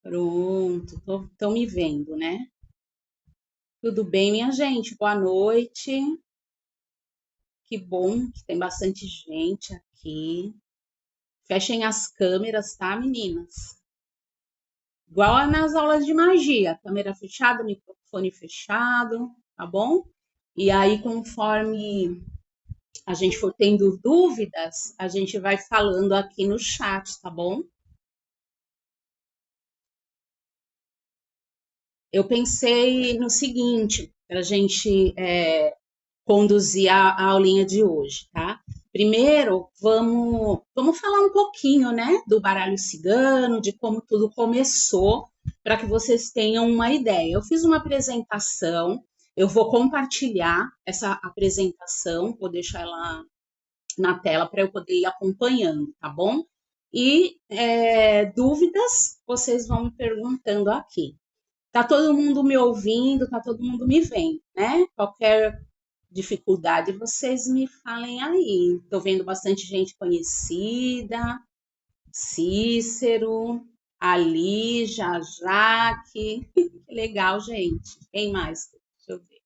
Pronto, estão me vendo, né? Tudo bem, minha gente? Boa noite. Que bom que tem bastante gente aqui. Fechem as câmeras, tá, meninas? Igual nas aulas de magia, câmera fechada, microfone fechado, tá bom? E aí, conforme a gente for tendo dúvidas, a gente vai falando aqui no chat, tá bom? Eu pensei no seguinte, para a gente conduzir a aulinha de hoje, tá? Primeiro, vamos falar um pouquinho, né, do baralho cigano, de como tudo começou, para que vocês tenham uma ideia. Eu fiz uma apresentação, eu vou compartilhar essa apresentação, vou deixar ela na tela para eu poder ir acompanhando, tá bom? E dúvidas, vocês vão me perguntando aqui. Tá todo mundo me ouvindo, tá todo mundo me vendo, né? Qualquer dificuldade, vocês me falem aí. Tô vendo bastante gente conhecida, Cícero, Ali, Jaque. Que legal, gente. Quem mais? Deixa eu ver.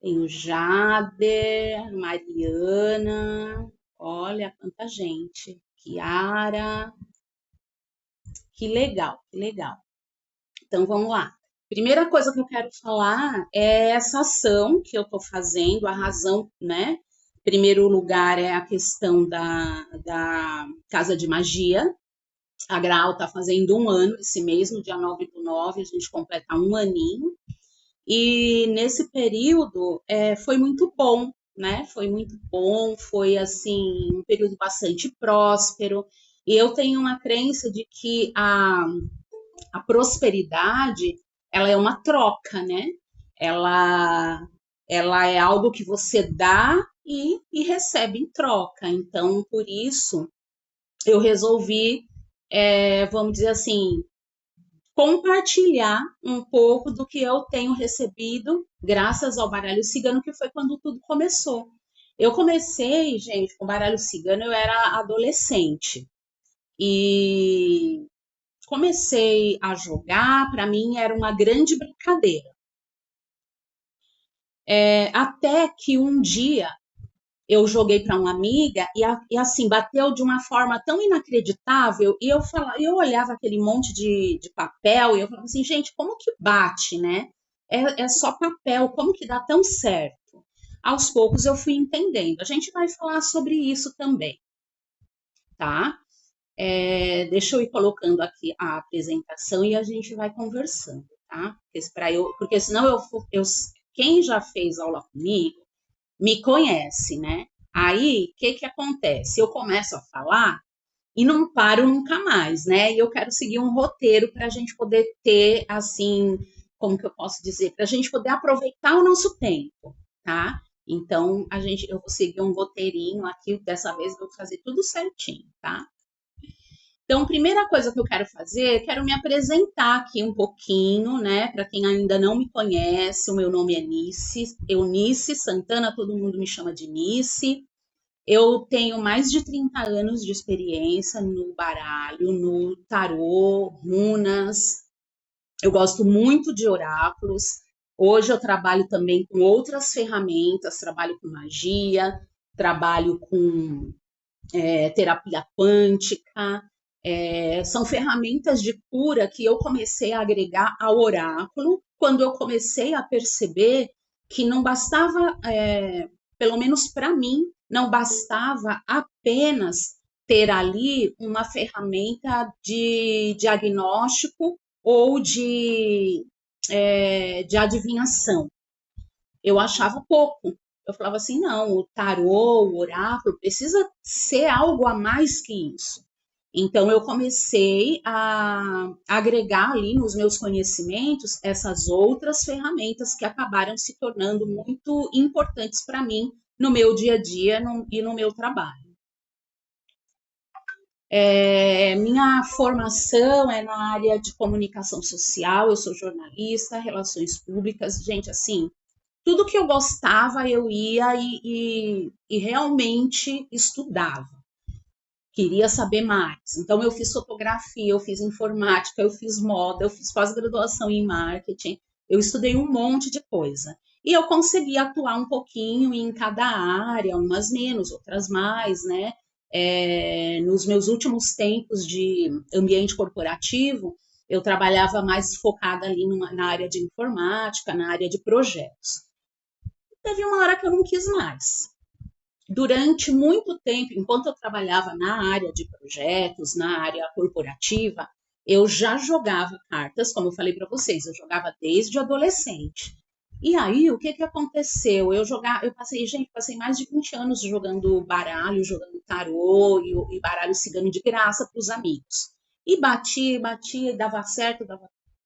Tem o Jader, Mariana. Olha quanta gente. Kiara. Que legal, que legal. Então vamos lá. Primeira coisa que eu quero falar é essa ação que eu estou fazendo, a razão, né? Primeiro lugar é a questão da Casa de Magia. A Graal está fazendo um ano esse mês, no dia 9/9, a gente completa um aninho. E nesse período foi muito bom, né? Foi muito bom, foi assim, um período bastante próspero. E eu tenho uma crença de que a prosperidade ela é uma troca, né? Ela, ela é algo que você dá e recebe em troca. Então, por isso, eu resolvi, vamos dizer assim, compartilhar um pouco do que eu tenho recebido graças ao baralho cigano, que foi quando tudo começou. Eu comecei, gente, com baralho cigano, eu era adolescente. E comecei a jogar, para mim era uma grande brincadeira. Até que um dia eu joguei para uma amiga e assim bateu de uma forma tão inacreditável e eu olhava aquele monte de papel e eu falava assim, gente, como que bate, né? É só papel, como que dá tão certo? Aos poucos eu fui entendendo. A gente vai falar sobre isso também, tá? Deixa eu ir colocando aqui a apresentação e a gente vai conversando, tá? Porque senão quem já fez aula comigo me conhece, né? Aí, o que que acontece? Eu começo a falar e não paro nunca mais, né? E eu quero seguir um roteiro para a gente poder ter, assim, como que eu posso dizer? Para a gente poder aproveitar o nosso tempo, tá? Então, eu vou seguir um roteirinho aqui, dessa vez eu vou fazer tudo certinho, tá? Então, primeira coisa que eu quero fazer, quero me apresentar aqui um pouquinho, né? Para quem ainda não me conhece, o meu nome é Eunice Santana, todo mundo me chama de Nice. Eu tenho mais de 30 anos de experiência no baralho, no tarô, runas. Eu gosto muito de oráculos. Hoje eu trabalho também com outras ferramentas, trabalho com magia, trabalho com terapia quântica. São ferramentas de cura que eu comecei a agregar ao oráculo quando eu comecei a perceber que não bastava, pelo menos para mim, não bastava apenas ter ali uma ferramenta de diagnóstico ou de adivinhação. Eu achava pouco. Eu falava assim, não, o tarô, o oráculo precisa ser algo a mais que isso. Então eu comecei a agregar ali nos meus conhecimentos essas outras ferramentas que acabaram se tornando muito importantes para mim no meu dia a dia e no meu trabalho. Minha formação é na área de comunicação social, eu sou jornalista, relações públicas, gente, assim, tudo que eu gostava eu ia e realmente estudava. queria saber mais. Então, eu fiz fotografia, eu fiz informática, eu fiz moda, eu fiz pós-graduação em marketing, eu estudei um monte de coisa. E eu consegui atuar um pouquinho em cada área, umas menos, outras mais, né? Nos meus últimos tempos de ambiente corporativo, eu trabalhava mais focada ali na área de informática, na área de projetos. Teve uma hora que eu não quis mais. Durante muito tempo, enquanto eu trabalhava na área de projetos, na área corporativa, eu já jogava cartas, como eu falei para vocês, eu jogava desde adolescente. E aí, o que que aconteceu? Passei mais de 20 anos jogando baralho, jogando tarô e baralho cigano de graça para os amigos. E batia, e dava certo,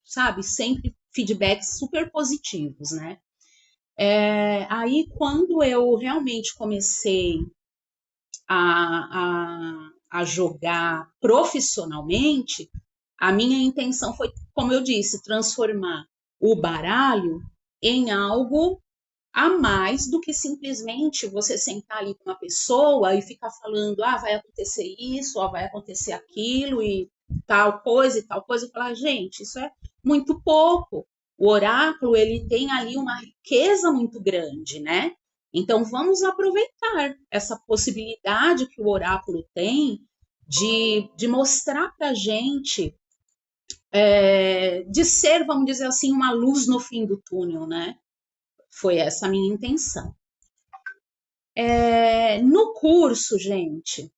sabe, sempre feedbacks super positivos, né? Aí, quando eu realmente comecei a jogar profissionalmente, a minha intenção foi, como eu disse, transformar o baralho em algo a mais do que simplesmente você sentar ali com uma pessoa e ficar falando, vai acontecer isso, vai acontecer aquilo e tal coisa e tal coisa. Eu falar, gente, isso é muito pouco. O oráculo, ele tem ali uma riqueza muito grande, né? Então, vamos aproveitar essa possibilidade que o oráculo tem de mostrar para a gente, de ser, vamos dizer assim, uma luz no fim do túnel, né? Foi essa a minha intenção. No curso, gente,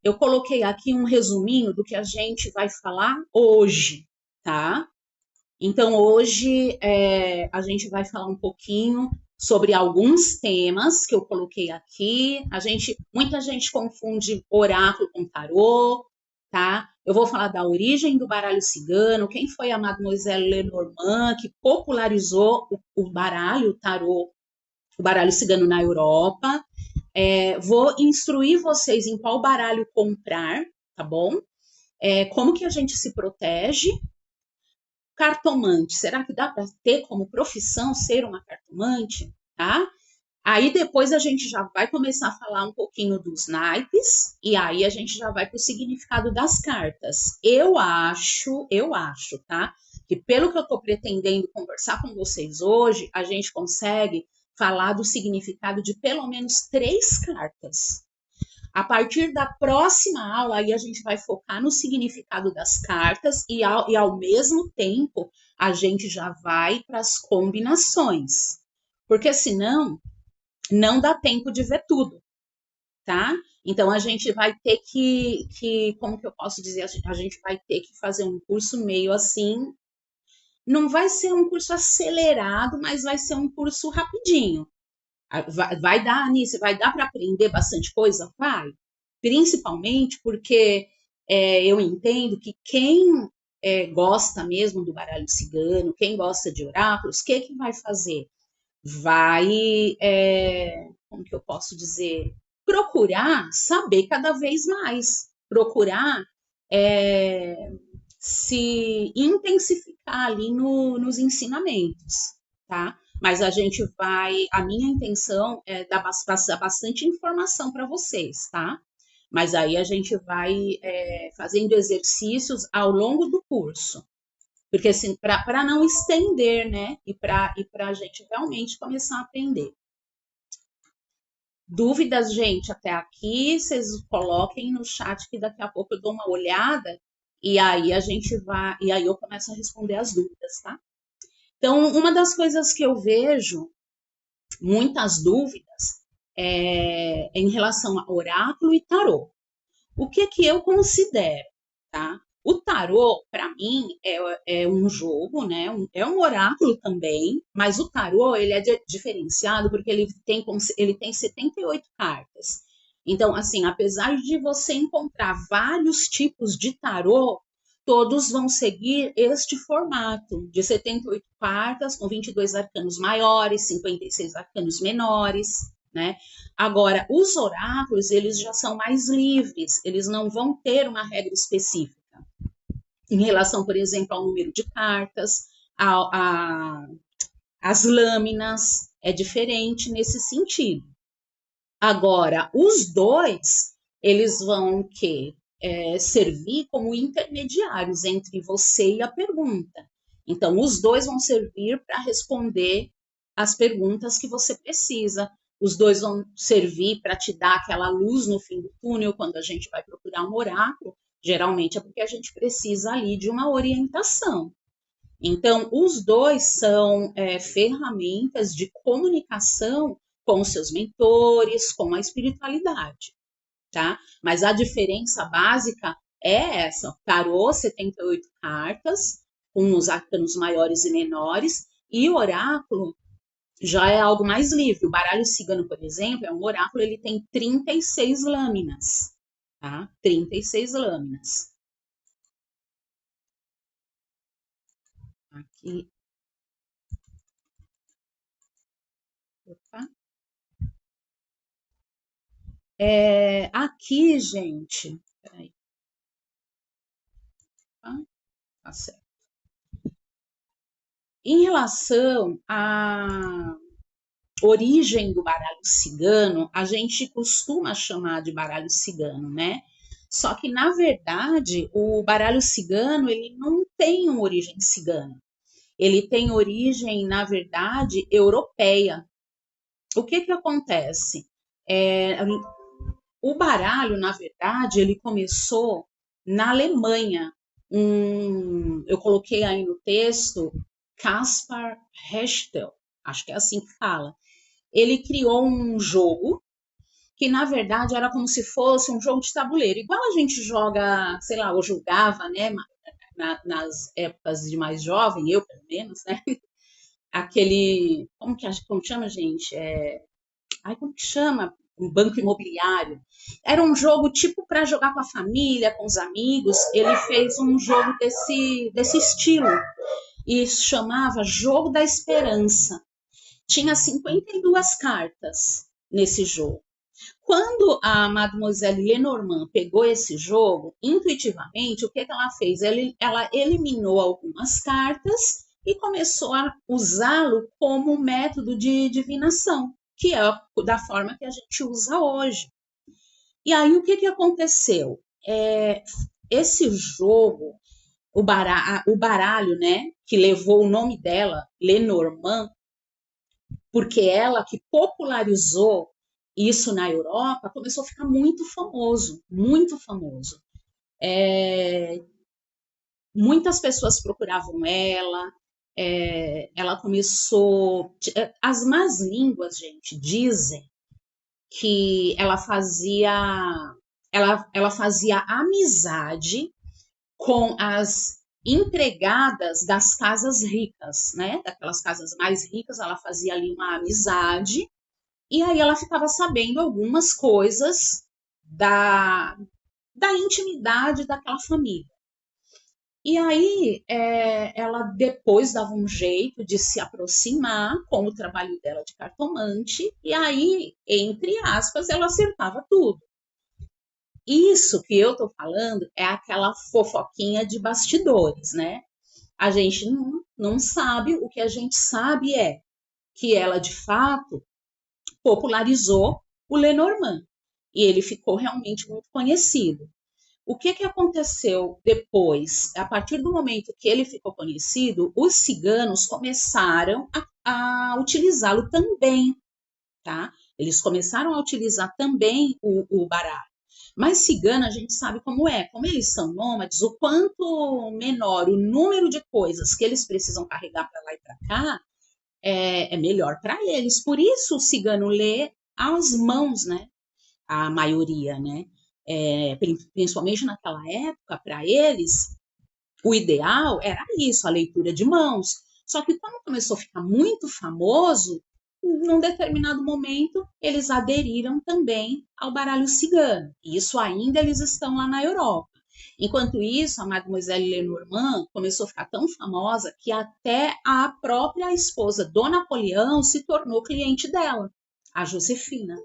eu coloquei aqui um resuminho do que a gente vai falar hoje, tá? Então, hoje a gente vai falar um pouquinho sobre alguns temas que eu coloquei aqui. Muita gente confunde oráculo com tarô, tá? Eu vou falar da origem do baralho cigano, quem foi a Mademoiselle Lenormand, que popularizou o baralho, o tarô, o baralho cigano na Europa. Vou instruir vocês em qual baralho comprar, tá bom? Como que a gente se protege. Cartomante, será que dá para ter como profissão ser uma cartomante? Tá? Aí depois a gente já vai começar a falar um pouquinho dos naipes e aí a gente já vai para o significado das cartas. Eu acho, tá? Que pelo que eu estou pretendendo conversar com vocês hoje, a gente consegue falar do significado de pelo menos 3 cartas. A partir da próxima aula, aí a gente vai focar no significado das cartas e ao mesmo tempo a gente já vai para as combinações. Porque senão não dá tempo de ver tudo, tá? Então a gente vai ter como que eu posso dizer? A gente vai ter que fazer um curso meio assim. Não vai ser um curso acelerado, mas vai ser um curso rapidinho. Vai dar nisso, vai dar para aprender bastante coisa? Vai. Principalmente porque eu entendo que quem gosta mesmo do baralho cigano, quem gosta de oráculos, o que vai fazer? Vai, como que eu posso dizer? Procurar saber cada vez mais. Procurar se intensificar ali nos ensinamentos, tá? Mas a minha intenção é passar bastante informação para vocês, tá? Mas aí a gente vai fazendo exercícios ao longo do curso, porque assim, para não estender, né? E para a gente realmente começar a aprender. Dúvidas, gente, até aqui, vocês coloquem no chat que daqui a pouco eu dou uma olhada e aí e aí eu começo a responder as dúvidas, tá? Então, uma das coisas que eu vejo muitas dúvidas em relação a oráculo e tarô. O que eu considero, tá? O tarô, para mim, é um jogo, né? É um oráculo também, mas o tarô ele é diferenciado porque ele tem 78 cartas. Então, assim, apesar de você encontrar vários tipos de tarô, todos vão seguir este formato de 78 cartas, com 22 arcanos maiores, 56 arcanos menores, né? Agora, os oráculos, eles já são mais livres, eles não vão ter uma regra específica em relação, por exemplo, ao número de cartas, as lâminas, é diferente nesse sentido. Agora, os dois, eles vão servir como intermediários entre você e a pergunta. Então, os dois vão servir para responder as perguntas que você precisa. Os dois vão servir para te dar aquela luz no fim do túnel quando a gente vai procurar um oráculo. Geralmente é porque a gente precisa ali de uma orientação. Então, os dois são ferramentas de comunicação com os seus mentores, com a espiritualidade, tá? Mas a diferença básica é essa: tarô, 78 cartas, com os arcanos maiores e menores, e o oráculo já é algo mais livre. O baralho cigano, por exemplo, é um oráculo, ele tem 36 lâminas, tá? 36 lâminas. Aqui. Opa. Aqui, gente. Peraí. Tá certo. Em relação à origem do baralho cigano, a gente costuma chamar de baralho cigano, né? Só que, na verdade, o baralho cigano, ele não tem uma origem cigana. Ele tem origem, na verdade, europeia. O que acontece? O baralho, na verdade, ele começou na Alemanha. Eu coloquei aí no texto Caspar Hechtel, acho que é assim que fala. Ele criou um jogo que, na verdade, era como se fosse um jogo de tabuleiro, igual a gente joga, sei lá, ou jogava, né, nas épocas de mais jovem, eu pelo menos, né, aquele, como chama, gente? Como que chama? Um banco imobiliário. Era um jogo tipo para jogar com a família, com os amigos. Ele fez um jogo desse estilo e chamava Jogo da Esperança. Tinha 52 cartas nesse jogo. Quando a Mademoiselle Lenormand pegou esse jogo, intuitivamente, o que ela fez? Ela eliminou algumas cartas e começou a usá-lo como método de divinação, que é da forma que a gente usa hoje. E aí, o que aconteceu? Esse jogo, o baralho, né, que levou o nome dela, Lenormand, porque ela que popularizou isso na Europa, começou a ficar muito famoso, muito famoso. Muitas pessoas procuravam ela começou. As más línguas, gente, dizem que ela fazia amizade com as empregadas das casas ricas, né? Daquelas casas mais ricas, ela fazia ali uma amizade. E aí ela ficava sabendo algumas coisas da intimidade daquela família. E aí ela depois dava um jeito de se aproximar com o trabalho dela de cartomante, e aí, entre aspas, ela acertava tudo. Isso que eu tô falando é aquela fofoquinha de bastidores, né? A gente não sabe, o que a gente sabe é que ela, de fato, popularizou o Lenormand e ele ficou realmente muito conhecido. O que aconteceu depois? A partir do momento que ele ficou conhecido, os ciganos começaram a utilizá-lo também, tá? Eles começaram a utilizar também o baralho. Mas cigano a gente sabe como é. Como eles são nômades, o quanto menor o número de coisas que eles precisam carregar para lá e para cá, é melhor para eles. Por isso o cigano lê às mãos, né? A maioria, né? Principalmente naquela época, para eles, o ideal era isso, a leitura de mãos. Só que quando começou a ficar muito famoso, num determinado momento, eles aderiram também ao baralho cigano. Isso ainda eles estão lá na Europa. Enquanto isso, a Mademoiselle Lenormand começou a ficar tão famosa que até a própria esposa do Napoleão se tornou cliente dela, a Josefina.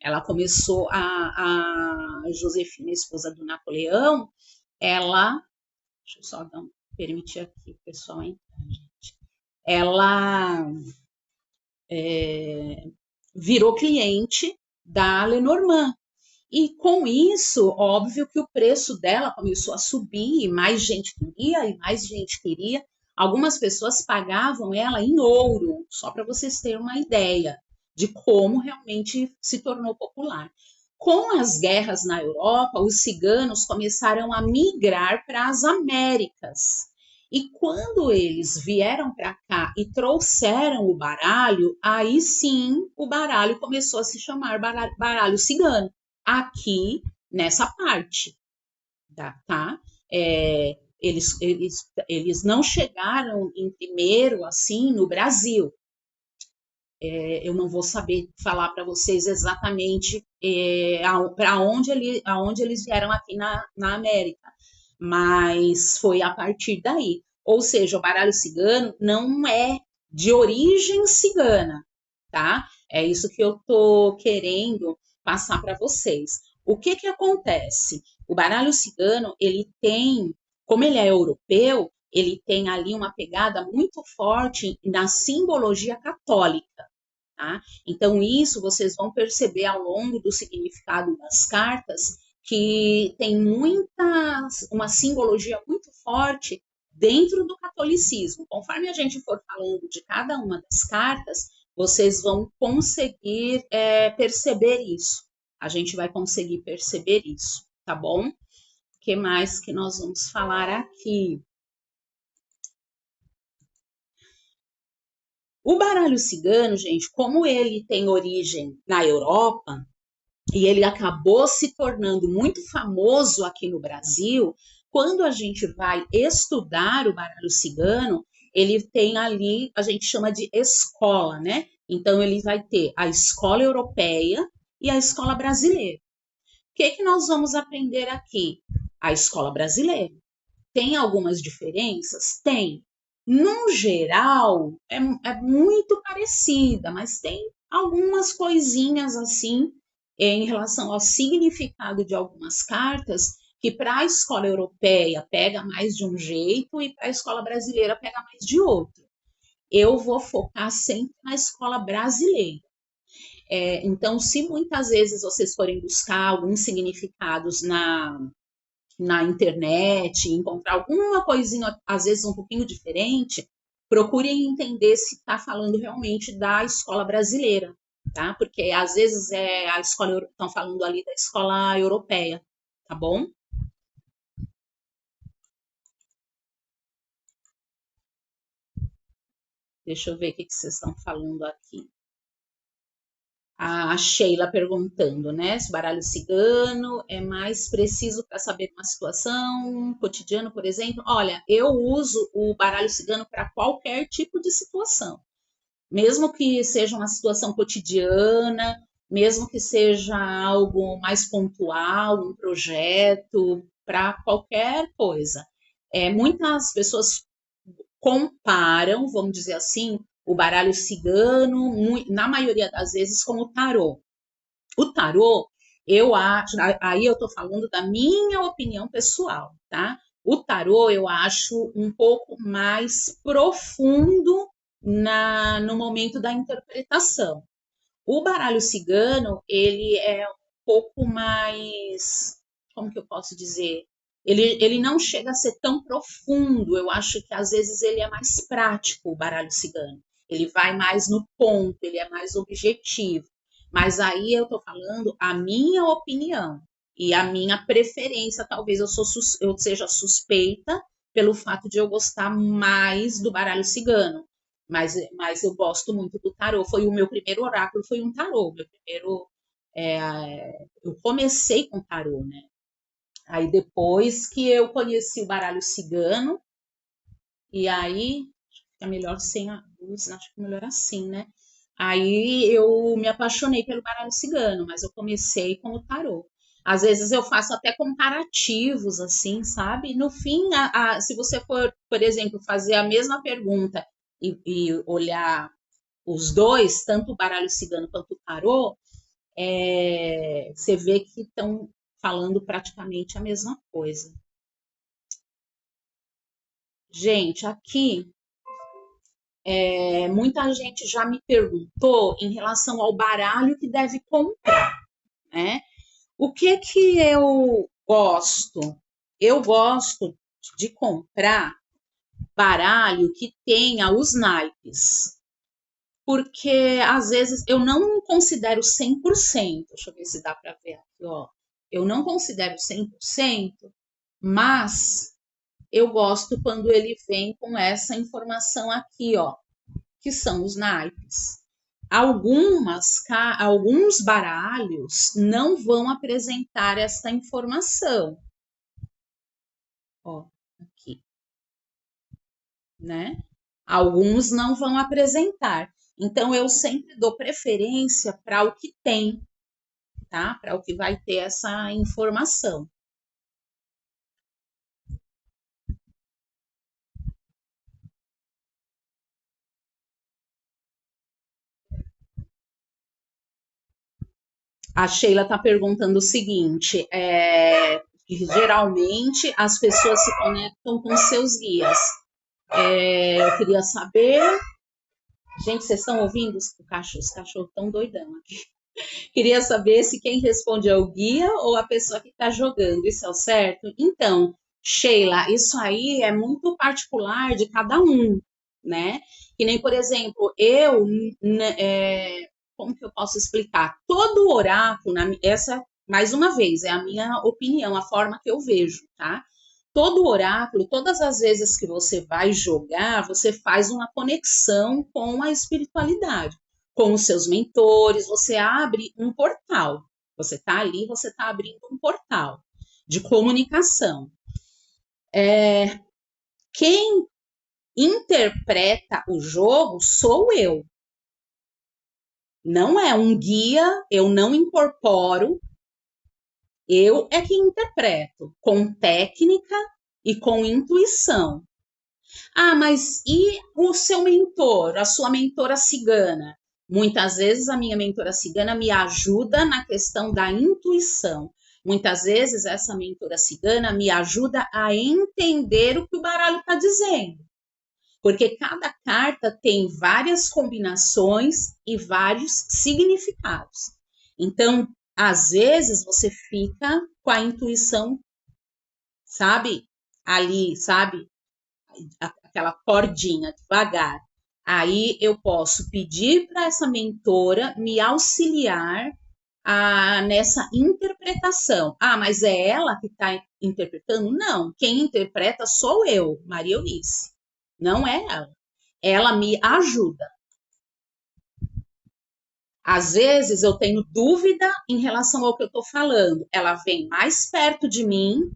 Ela começou, a Josefina, esposa do Napoleão, ela, deixa eu só permitir aqui o pessoal entrar, gente. Ela virou cliente da Lenormand. E com isso, óbvio que o preço dela começou a subir, e mais gente queria, e mais gente queria. Algumas pessoas pagavam ela em ouro, só para vocês terem uma ideia de como realmente se tornou popular. Com as guerras na Europa, os ciganos começaram a migrar para as Américas. E quando eles vieram para cá e trouxeram o baralho, aí sim o baralho começou a se chamar baralho cigano aqui nessa parte, tá? Eles não chegaram em primeiro assim no Brasil. Eu não vou saber falar para vocês exatamente para aonde eles vieram aqui na América, mas foi a partir daí. Ou seja, o baralho cigano não é de origem cigana, tá? É isso que eu tô querendo passar para vocês. O que que acontece? O baralho cigano, ele tem, como ele é europeu, ele tem ali uma pegada muito forte na simbologia católica, tá? Então, isso vocês vão perceber ao longo do significado das cartas, que tem uma simbologia muito forte dentro do catolicismo. Conforme a gente for falando de cada uma das cartas, vocês vão conseguir perceber isso. A gente vai conseguir perceber isso, tá bom? O que mais que nós vamos falar aqui? O baralho cigano, gente, como ele tem origem na Europa e ele acabou se tornando muito famoso aqui no Brasil, quando a gente vai estudar o baralho cigano, ele tem ali, a gente chama de escola, né? Então ele vai ter a escola europeia e a escola brasileira. O que que nós vamos aprender aqui? A escola brasileira. Tem algumas diferenças? Tem. No geral, é muito parecida, mas tem algumas coisinhas assim em relação ao significado de algumas cartas que para a escola europeia pega mais de um jeito e para a escola brasileira pega mais de outro. Eu vou focar sempre na escola brasileira. Então, se muitas vezes vocês forem buscar alguns significados na internet, encontrar alguma coisinha, às vezes um pouquinho diferente, procurem entender se está falando realmente da escola brasileira, tá? Porque às vezes estão falando ali da escola europeia, tá bom? Deixa eu ver o que vocês estão falando aqui. A Sheila perguntando, né? Se o baralho cigano é mais preciso para saber uma situação cotidiana, por exemplo. Olha, eu uso o baralho cigano para qualquer tipo de situação, mesmo que seja uma situação cotidiana, mesmo que seja algo mais pontual, um projeto, para qualquer coisa. Muitas pessoas comparam, vamos dizer assim, o baralho cigano, na maioria das vezes, com o tarô. O tarô, eu acho, aí eu estou falando da minha opinião pessoal, tá? O tarô eu acho um pouco mais profundo no momento da interpretação. O baralho cigano, ele é um pouco mais, como que eu posso dizer? Ele não chega a ser tão profundo. Eu acho que às vezes ele é mais prático, o baralho cigano. Ele vai mais no ponto, ele é mais objetivo. Mas aí eu tô falando a minha opinião e a minha preferência. Talvez eu seja suspeita pelo fato de eu gostar mais do baralho cigano. Mas eu gosto muito do tarô. Foi o meu primeiro oráculo, foi um tarô. Meu primeiro. Eu comecei com tarô, né? Aí depois que eu conheci o baralho cigano, e aí é melhor sem a luz, acho que é melhor assim, né? Aí eu me apaixonei pelo baralho cigano, mas eu comecei com o tarô. Às vezes eu faço até comparativos, assim, sabe? No fim, se você for, por exemplo, fazer a mesma pergunta e olhar os dois, tanto o baralho cigano quanto o tarô, você vê que estão falando praticamente a mesma coisa. Gente, aqui muita gente já me perguntou em relação ao baralho que deve comprar, né? O que eu gosto? Eu gosto de comprar baralho que tenha os naipes, porque às vezes eu não considero 100%. Deixa eu ver se dá para ver aqui, ó. Eu não considero 100%, mas eu gosto quando ele vem com essa informação aqui, ó, que são os naipes. Alguns baralhos não vão apresentar esta informação. Ó, aqui, né? Alguns não vão apresentar. Então, eu sempre dou preferência para o que tem, tá? Para o que vai ter essa informação. A Sheila está perguntando o seguinte: geralmente as pessoas se conectam com seus guias. Eu queria saber. Gente, vocês estão ouvindo os cachorros estão doidão aqui. Queria saber se quem responde é o guia ou a pessoa que está jogando. Isso é o certo? Então, Sheila, isso aí é muito particular de cada um, né? Que nem, por exemplo, como que eu posso explicar? Todo oráculo, essa, mais uma vez, é a minha opinião, a forma que eu vejo, tá? Todo oráculo, todas as vezes que você vai jogar, você faz uma conexão com a espiritualidade, com os seus mentores, você abre um portal. Você está ali, você está abrindo um portal de comunicação. Quem interpreta o jogo sou eu. Não é um guia, eu não incorporo, eu é que interpreto com técnica e com intuição. Ah, mas e o seu mentor, a sua mentora cigana? Muitas vezes a minha mentora cigana me ajuda na questão da intuição. Muitas vezes essa mentora cigana me ajuda a entender o que o baralho está dizendo. Porque cada carta tem várias combinações e vários significados. Então, às vezes você fica com a intuição, sabe? Ali, sabe? Aquela cordinha devagar. Aí eu posso pedir para essa mentora me auxiliar nessa interpretação. Ah, mas é ela que está interpretando? Não, quem interpreta sou eu, Maria Eunice. Não é ela. Ela me ajuda. Às vezes eu tenho dúvida em relação ao que eu estou falando. Ela vem mais perto de mim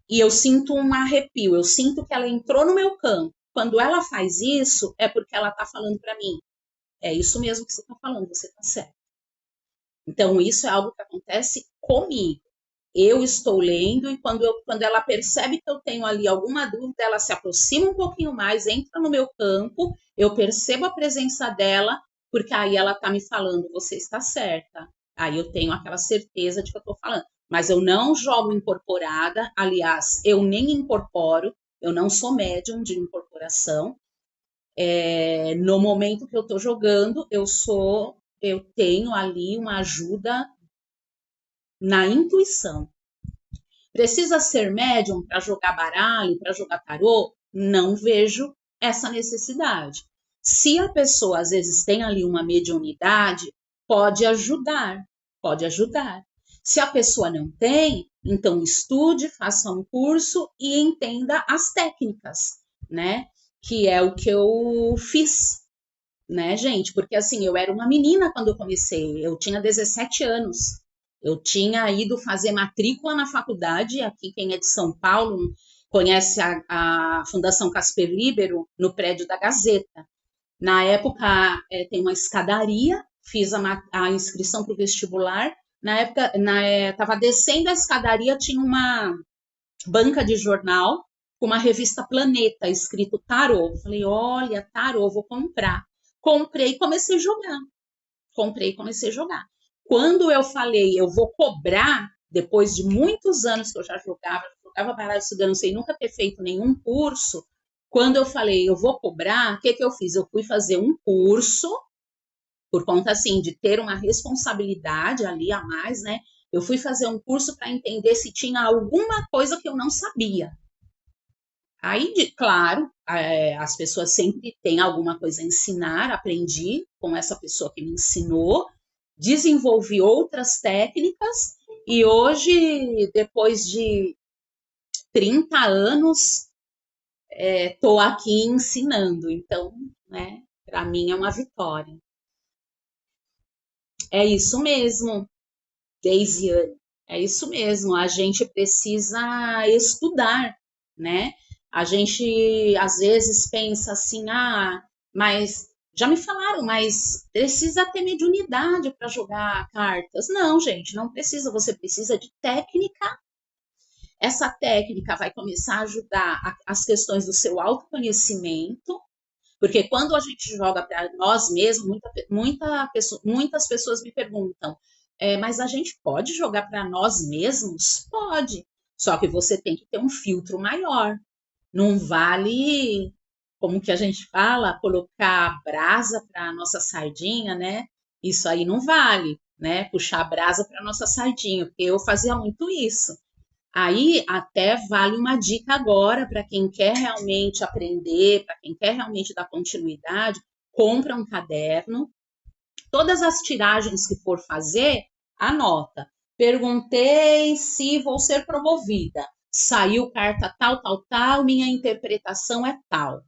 e eu sinto um arrepio. Eu sinto que ela entrou no meu campo. Quando ela faz isso, é porque ela está falando para mim. É isso mesmo que você está falando, você está certo. Então, isso é algo que acontece comigo. Eu estou lendo e quando ela percebe que eu tenho ali alguma dúvida, ela se aproxima um pouquinho mais, entra no meu campo, eu percebo a presença dela, porque aí ela está me falando, você está certa. Aí eu tenho aquela certeza de que eu estou falando. Mas eu não jogo incorporada, aliás, eu nem incorporo, eu não sou médium de incorporação. No momento que eu estou jogando, eu tenho ali uma ajuda na intuição. Precisa ser médium para jogar baralho, para jogar tarô? Não vejo essa necessidade. Se a pessoa às vezes tem ali uma mediunidade, pode ajudar, pode ajudar. Se a pessoa não tem, então estude, faça um curso e entenda as técnicas, né? Que é o que eu fiz, né, gente? Porque assim, eu era uma menina quando eu comecei, eu tinha 17 anos. Eu tinha ido fazer matrícula na faculdade, aqui quem é de São Paulo conhece a Fundação Casper Líbero, no prédio da Gazeta. Na época, tem uma escadaria, fiz a inscrição para o vestibular. Na época, estava descendo a escadaria, tinha uma banca de jornal com uma revista Planeta, escrito tarô. Falei, olha, tarô, vou comprar. Comprei e comecei a jogar. Quando eu falei, eu vou cobrar, depois de muitos anos que eu já jogava baralho cigano sem nunca ter feito nenhum curso, quando eu falei, eu vou cobrar, o que eu fiz? Eu fui fazer um curso, por conta, assim, de ter uma responsabilidade ali a mais, né? Eu fui fazer um curso para entender se tinha alguma coisa que eu não sabia. Aí, claro, as pessoas sempre têm alguma coisa a ensinar, aprendi com essa pessoa que me ensinou, desenvolvi outras técnicas e hoje, depois de 30 anos, estou aqui ensinando. Então, né, para mim é uma vitória. É isso mesmo, Deisiane. É isso mesmo. A gente precisa estudar, né? A gente às vezes pensa assim, mas já me falaram, mas precisa ter mediunidade para jogar cartas. Não, gente, não precisa. Você precisa de técnica. Essa técnica vai começar a ajudar as questões do seu autoconhecimento, porque quando a gente joga para nós mesmos, muitas pessoas me perguntam, mas a gente pode jogar para nós mesmos? Pode. Só que você tem que ter um filtro maior. Não vale, como que a gente fala, colocar brasa para nossa sardinha, né? Isso aí não vale, né? Puxar brasa para nossa sardinha, porque eu fazia muito isso. Aí até vale uma dica agora para quem quer realmente aprender, para quem quer realmente dar continuidade, compra um caderno, todas as tiragens que for fazer, anota. Perguntei se vou ser promovida. Saiu carta tal, tal, tal, minha interpretação é tal.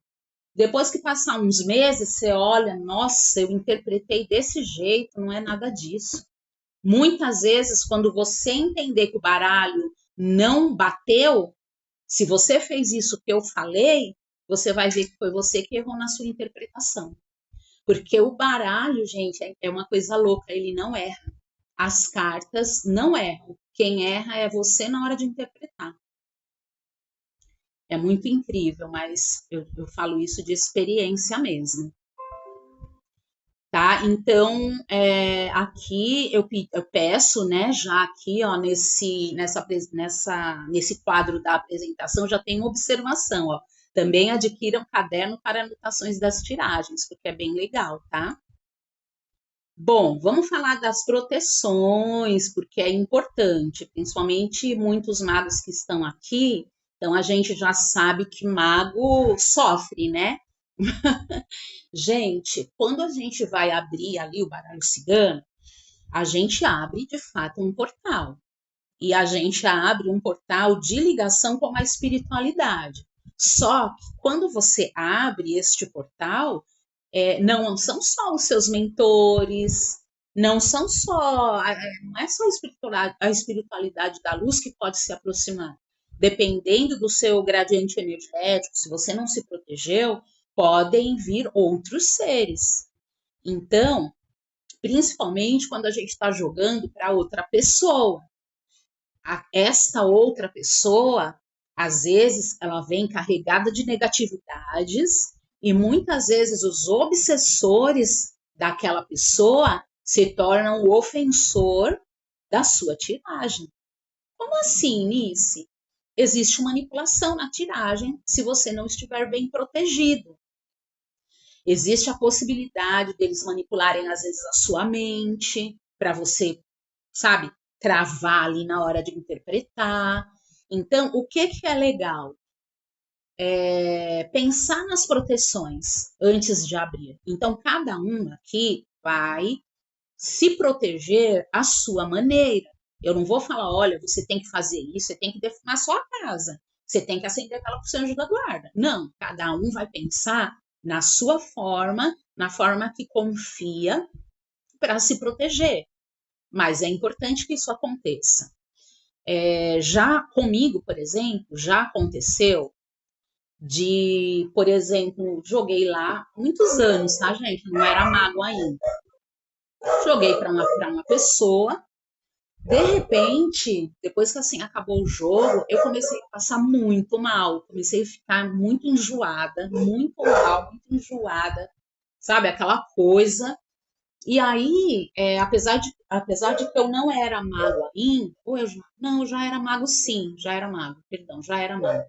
Depois que passar uns meses, você olha, nossa, eu interpretei desse jeito, não é nada disso. Muitas vezes, quando você entender que o baralho não bateu, se você fez isso que eu falei, você vai ver que foi você que errou na sua interpretação. Porque o baralho, gente, é uma coisa louca, ele não erra. As cartas não erram. Quem erra é você na hora de interpretar. É muito incrível, mas eu falo isso de experiência mesmo. Tá? Então, aqui eu peço, né, já aqui, ó, nesse quadro da apresentação, já tem uma observação, ó. Também adquira um caderno para anotações das tiragens, porque é bem legal, tá? Bom, vamos falar das proteções, porque é importante, principalmente muitos magos que estão aqui, então a gente já sabe que mago sofre, né? Gente, quando a gente vai abrir ali o baralho cigano, a gente abre de fato um portal. E a gente abre um portal de ligação com a espiritualidade. Só que quando você abre este portal, não são só os seus mentores, não são só, não é só a espiritualidade da luz que pode se aproximar. Dependendo do seu gradiente energético, se você não se protegeu, podem vir outros seres. Então, principalmente quando a gente está jogando para outra pessoa. Esta outra pessoa, às vezes, ela vem carregada de negatividades e muitas vezes os obsessores daquela pessoa se tornam o ofensor da sua tiragem. Como assim, Nice? Existe manipulação na tiragem se você não estiver bem protegido. Existe a possibilidade deles manipularem, às vezes, a sua mente, para você, sabe, travar ali na hora de interpretar. Então, o que é legal? Pensar nas proteções antes de abrir. Então, cada um aqui vai se proteger à sua maneira. Eu não vou falar, olha, você tem que fazer isso, você tem que defumar a sua casa, você tem que acender aquela pro seu anjo da guarda. Não, cada um vai pensar na sua forma, na forma que confia para se proteger. Mas é importante que isso aconteça. Já comigo, por exemplo, já aconteceu de, por exemplo, joguei lá muitos anos, tá, gente? Não era mago ainda. Joguei para uma pessoa. De repente, depois que assim acabou o jogo, eu comecei a passar muito mal, comecei a ficar muito enjoada, muito mal, muito enjoada, sabe? Aquela coisa. E aí, apesar de que eu não era mago ainda, não, eu já era mago sim, já era mago, perdão, já era mago.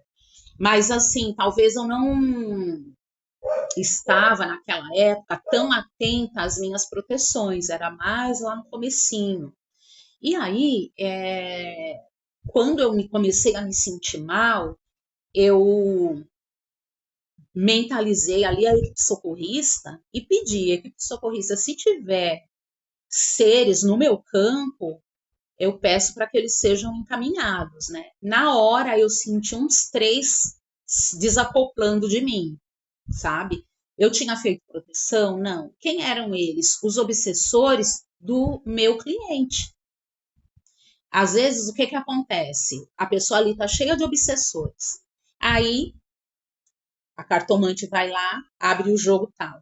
Mas assim, talvez eu não estava naquela época tão atenta às minhas proteções, era mais lá no comecinho. E aí, quando eu comecei a me sentir mal, eu mentalizei ali a equipe socorrista e pedi, equipe socorrista, se tiver seres no meu campo, eu peço para que eles sejam encaminhados, né? Na hora eu senti uns 3 desacoplando de mim, sabe? Eu tinha feito proteção? Não. Quem eram eles? Os obsessores do meu cliente. Às vezes, o que que acontece? A pessoa ali tá cheia de obsessores. Aí, a cartomante vai lá, abre o jogo tal.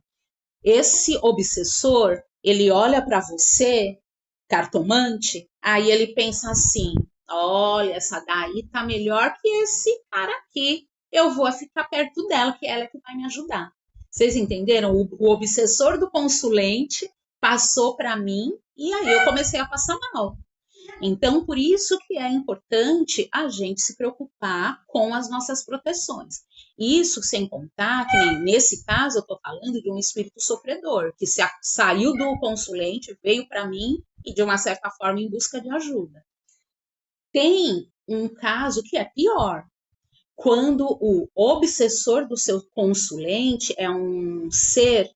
Esse obsessor, ele olha para você, cartomante, aí ele pensa assim: olha, essa daí tá melhor que esse cara aqui. Eu vou ficar perto dela, que ela é que vai me ajudar. Vocês entenderam? O obsessor do consulente passou para mim e aí eu comecei a passar mal. Então, por isso que é importante a gente se preocupar com as nossas proteções. Isso sem contar que, nesse caso, eu estou falando de um espírito sofredor, que saiu do consulente, veio para mim e, de uma certa forma, em busca de ajuda. Tem um caso que é pior, quando o obsessor do seu consulente é um ser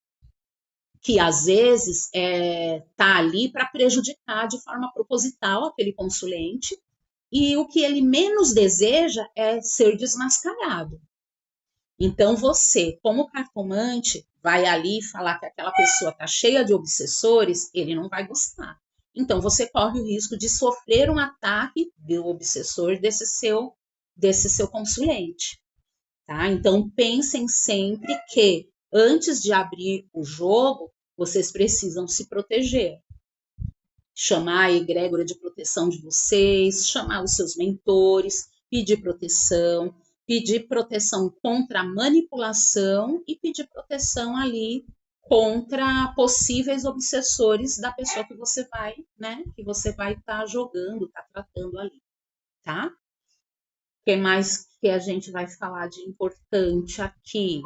que às vezes está ali para prejudicar de forma proposital aquele consulente, e o que ele menos deseja é ser desmascarado. Então você, como cartomante, vai ali falar que aquela pessoa está cheia de obsessores, ele não vai gostar. Então você corre o risco de sofrer um ataque do obsessor desse seu consulente. Tá? Então pensem sempre que antes de abrir o jogo, vocês precisam se proteger. Chamar a egrégora de proteção de vocês, chamar os seus mentores, pedir proteção contra a manipulação e pedir proteção ali contra possíveis obsessores da pessoa que você vai, né, que você vai estar jogando, tá tratando ali, tá? O que mais que a gente vai falar de importante aqui?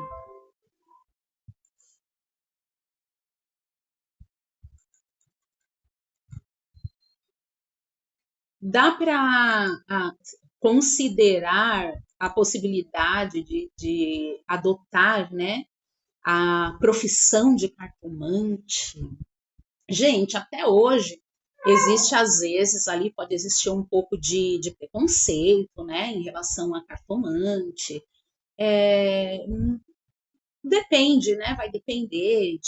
Dá para considerar a possibilidade de adotar, né, a profissão de cartomante? Gente, até hoje existe às vezes ali pode existir um pouco de preconceito, né, em relação a cartomante. É, depende, né? Vai depender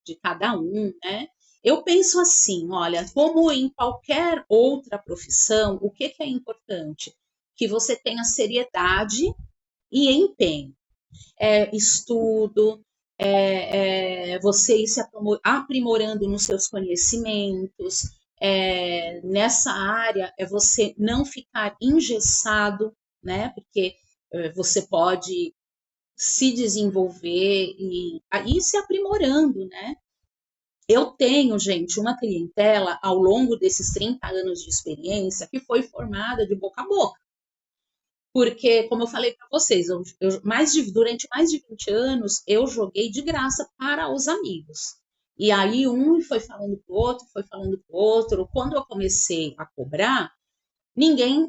de cada um, né? Eu penso assim, olha, como em qualquer outra profissão, o que é importante? Que você tenha seriedade e empenho. Estudo, você ir se aprimorando nos seus conhecimentos. Nessa área, é você não ficar engessado, né? Porque você pode se desenvolver e ir se aprimorando, né? Eu tenho, gente, uma clientela ao longo desses 30 anos de experiência que foi formada de boca a boca. Porque, como eu falei para vocês, durante mais de 20 anos eu joguei de graça para os amigos. E aí um foi falando pro outro, foi falando pro outro. Quando eu comecei a cobrar, ninguém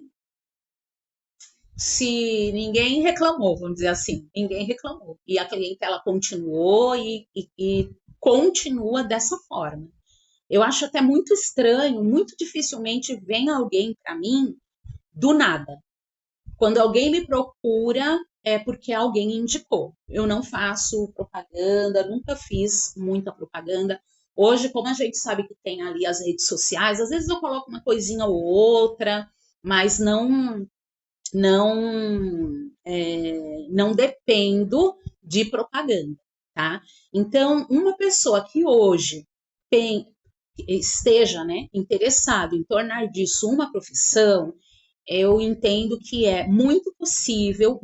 ninguém reclamou, vamos dizer assim, ninguém reclamou. E a clientela continuou e continua dessa forma. Eu acho até muito estranho, muito dificilmente vem alguém para mim do nada. Quando alguém me procura, é porque alguém indicou. Eu não faço propaganda, nunca fiz muita propaganda. Hoje, como a gente sabe que tem ali as redes sociais, às vezes eu coloco uma coisinha ou outra, mas não dependo de propaganda, tá? Então, uma pessoa que hoje esteja, né, interessado em tornar disso uma profissão, eu entendo que é muito possível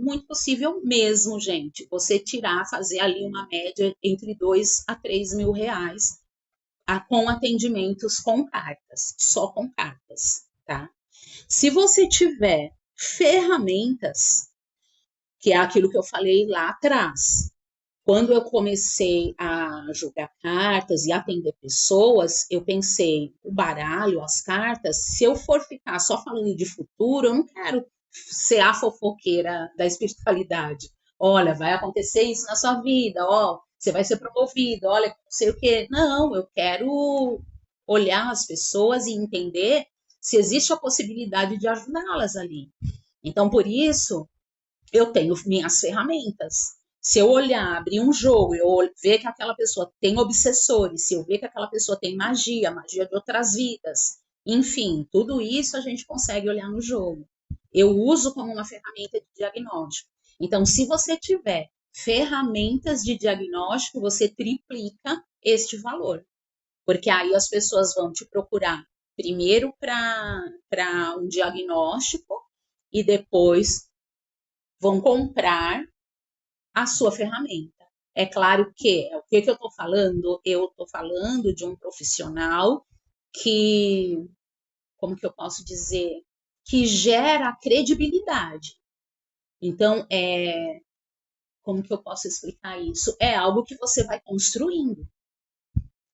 mesmo, gente, você fazer ali uma média entre 2 a 3 mil reais com atendimentos com cartas, só com cartas, tá? Se você tiver ferramentas, que é aquilo que eu falei lá atrás, quando eu comecei a jogar cartas e atender pessoas, eu pensei, o baralho, as cartas, se eu for ficar só falando de futuro, eu não quero ser a fofoqueira da espiritualidade. Olha, vai acontecer isso na sua vida, ó, você vai ser promovido, olha, não sei o quê. Não, eu quero olhar as pessoas e entender se existe a possibilidade de ajudá-las ali. Então, por isso, eu tenho minhas ferramentas. Se eu olhar, abrir um jogo, eu ver que aquela pessoa tem obsessores, se eu ver que aquela pessoa tem magia, magia de outras vidas, enfim, tudo isso a gente consegue olhar no jogo. Eu uso como uma ferramenta de diagnóstico. Então, se você tiver ferramentas de diagnóstico, você triplica este valor. Porque aí as pessoas vão te procurar primeiro para um diagnóstico e depois vão comprar a sua ferramenta. É claro que, o que eu estou falando? Eu estou falando de um profissional que, como que eu posso dizer, que gera credibilidade. Então, como que eu posso explicar isso? É algo que você vai construindo,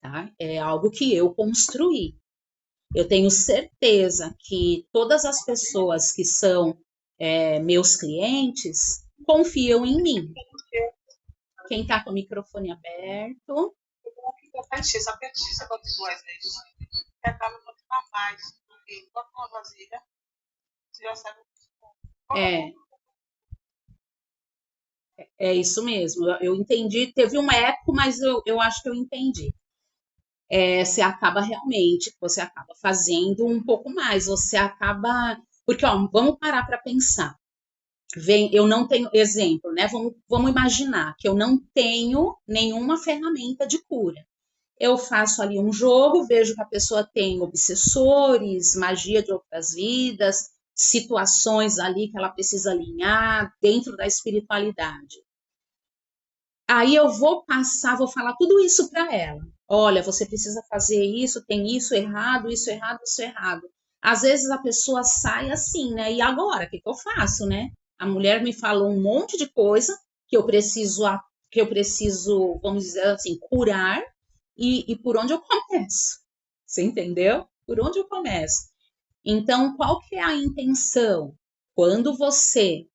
tá? É algo que eu construí. Eu tenho certeza que todas as pessoas que são meus clientes confiam em mim. Quem está com o microfone aberto? É, é isso mesmo. Eu entendi. Teve um eco, mas eu acho que eu entendi. Você acaba realmente, você acaba fazendo um pouco mais. Você acaba. Porque, ó, vamos parar para pensar. Eu não tenho exemplo, né? Vamos imaginar que eu não tenho nenhuma ferramenta de cura. Eu faço ali um jogo, vejo que a pessoa tem obsessores, magia de outras vidas, situações ali que ela precisa alinhar dentro da espiritualidade. Aí eu vou passar, vou falar tudo isso para ela. Olha, você precisa fazer isso, tem isso errado, isso errado, isso errado. Às vezes a pessoa sai assim, né? E agora, o que eu faço, né? A mulher me falou um monte de coisa que eu preciso, vamos dizer assim, curar e por onde eu começo? Você entendeu? Por onde eu começo? Então, qual que é a intenção? Quando você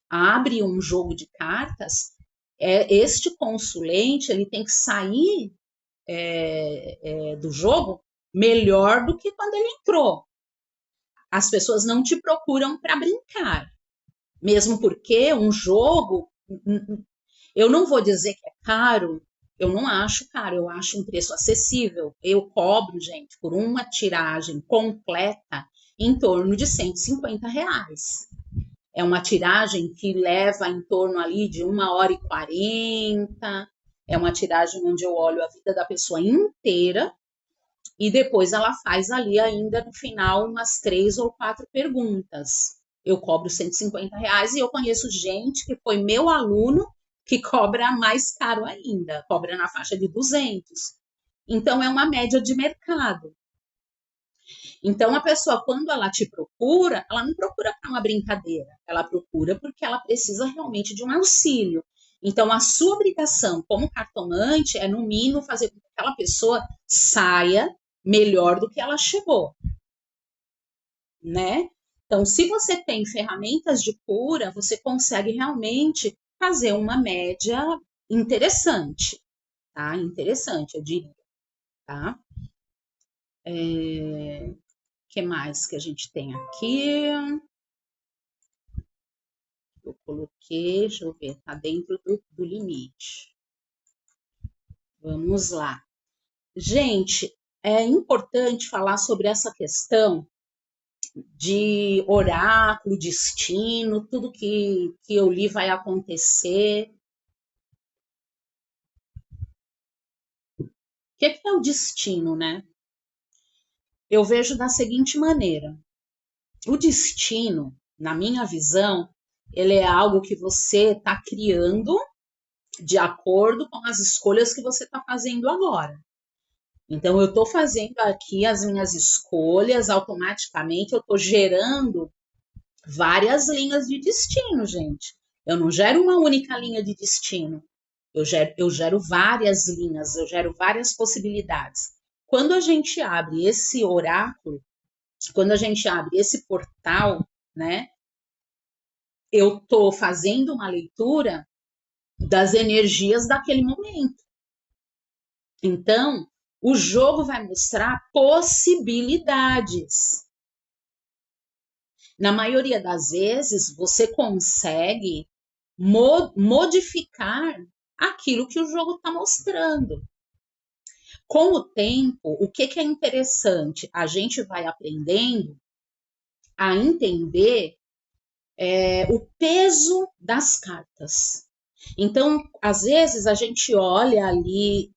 abre um jogo de cartas, este consulente ele tem que sair do jogo melhor do que quando ele entrou. As pessoas não te procuram para brincar, mesmo porque um jogo, eu não vou dizer que é caro, eu não acho caro, eu acho um preço acessível. Eu cobro, gente, por uma tiragem completa em torno de R$ 150. É uma tiragem que leva em torno ali de 1h40. É uma tiragem onde eu olho a vida da pessoa inteira e depois ela faz ali ainda no final umas 3 ou 4 perguntas. Eu cobro R$ 150 e eu conheço gente que foi meu aluno que cobra mais caro ainda, cobra na faixa de 200. Então é uma média de mercado. Então, a pessoa, quando ela te procura, ela não procura para uma brincadeira, ela procura porque ela precisa realmente de um auxílio. Então, a sua obrigação como cartomante é, no mínimo, fazer com que aquela pessoa saia melhor do que ela chegou, né? Então, se você tem ferramentas de cura, você consegue realmente fazer uma média interessante, tá? Interessante, eu diria, tá? Que mais que a gente tem aqui? Eu coloquei, deixa eu ver, tá dentro do limite. Vamos lá. Gente, é importante falar sobre essa questão de oráculo, destino, tudo que eu li vai acontecer. O que é o destino, né? Eu vejo da seguinte maneira: o destino, na minha visão, ele é algo que você está criando de acordo com as escolhas que você está fazendo agora. Então, eu estou fazendo aqui as minhas escolhas, automaticamente eu estou gerando várias linhas de destino, gente. Eu não gero uma única linha de destino. Eu gero várias linhas, eu gero várias possibilidades. Quando a gente abre esse oráculo, quando a gente abre esse portal, né, eu estou fazendo uma leitura das energias daquele momento. Então, o jogo vai mostrar possibilidades. Na maioria das vezes, você consegue modificar aquilo que o jogo está mostrando. Com o tempo, o que é interessante? A gente vai aprendendo a entender o peso das cartas. Então, às vezes, a gente olha ali,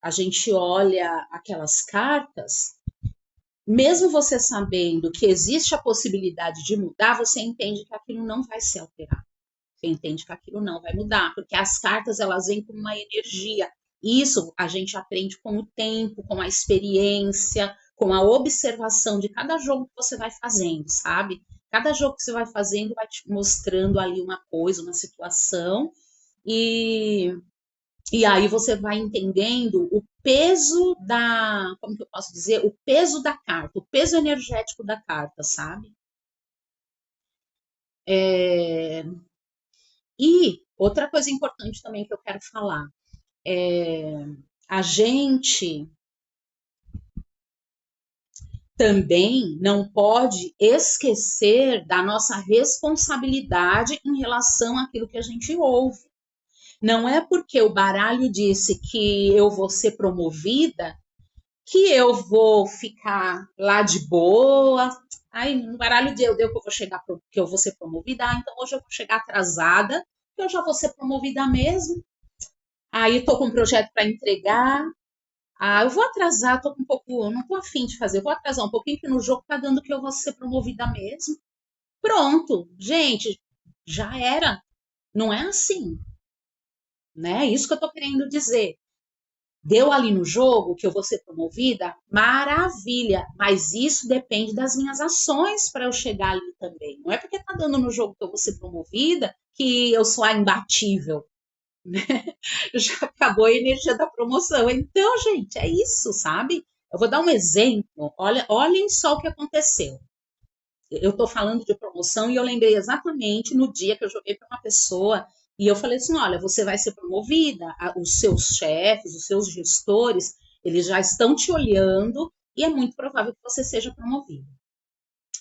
a gente olha aquelas cartas, mesmo você sabendo que existe a possibilidade de mudar, você entende que aquilo não vai se alterar. Você entende que aquilo não vai mudar, porque as cartas elas vêm com uma energia. Isso a gente aprende com o tempo, com a experiência, com a observação de cada jogo que você vai fazendo, sabe? Cada jogo que você vai fazendo vai te mostrando ali uma coisa, uma situação, e, e aí você vai entendendo o peso da, como que eu posso dizer? O peso da carta, o peso energético da carta, sabe? É, E outra coisa importante também que eu quero falar, a gente também não pode esquecer da nossa responsabilidade em relação àquilo que a gente ouve. Não é porque o baralho disse que eu vou ser promovida que eu vou ficar lá de boa. Aí no baralho deu que eu vou chegar que eu vou ser promovida, então hoje eu vou chegar atrasada, que eu já vou ser promovida mesmo. Aí estou com um projeto para entregar. Ah, eu vou atrasar, tô com um pouco, não tô afim de fazer, eu vou atrasar um pouquinho, que no jogo tá dando que eu vou ser promovida mesmo. Pronto, gente, já era. Não é assim, né? Isso que eu tô querendo dizer. Deu ali no jogo que eu vou ser promovida, maravilha, mas isso depende das minhas ações para eu chegar ali também. Não é porque tá dando no jogo que eu vou ser promovida que eu sou a imbatível. Já acabou a energia da promoção. Então, gente, é isso, sabe? Eu vou dar um exemplo. Olhem só o que aconteceu. Eu estou falando de promoção e eu lembrei exatamente no dia que eu joguei para uma pessoa e eu falei assim: olha, você vai ser promovida, os seus chefes, os seus gestores, eles já estão te olhando e é muito provável que você seja promovida.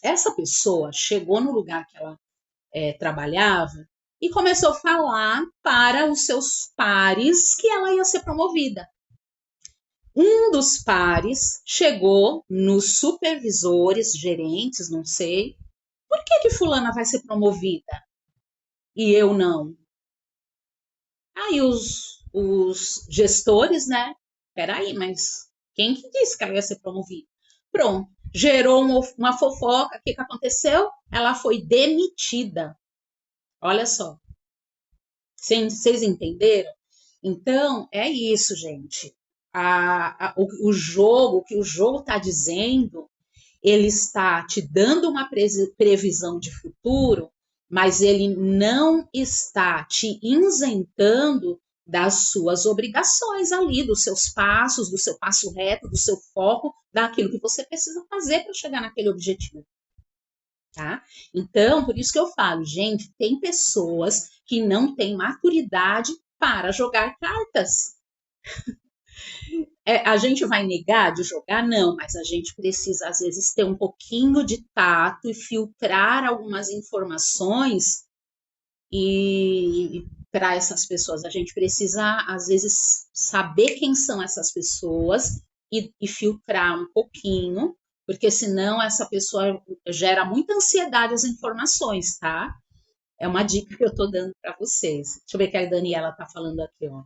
Essa pessoa chegou no lugar que ela trabalhava e começou a falar para os seus pares que ela ia ser promovida. Um dos pares chegou nos supervisores, gerentes, não sei, por que fulana vai ser promovida e eu não? Aí os gestores, né? Peraí, mas quem que disse que ela ia ser promovida? Pronto, gerou uma fofoca. O que aconteceu? Ela foi demitida. Olha só. Vocês entenderam? Então, é isso, gente. O jogo, o que o jogo está dizendo, ele está te dando uma previsão de futuro, mas ele não está te isentando das suas obrigações ali, dos seus passos, do seu passo reto, do seu foco, daquilo que você precisa fazer para chegar naquele objetivo. Tá? Então, por isso que eu falo, gente, tem pessoas que não têm maturidade para jogar cartas. A gente vai negar de jogar? Não, mas a gente precisa, às vezes, ter um pouquinho de tato e filtrar algumas informações e para essas pessoas. A gente precisa, às vezes, saber quem são essas pessoas e filtrar um pouquinho, porque senão essa pessoa gera muita ansiedade às informações, tá? É uma dica que eu tô dando para vocês. Deixa eu ver o que a Daniela tá falando aqui, ó.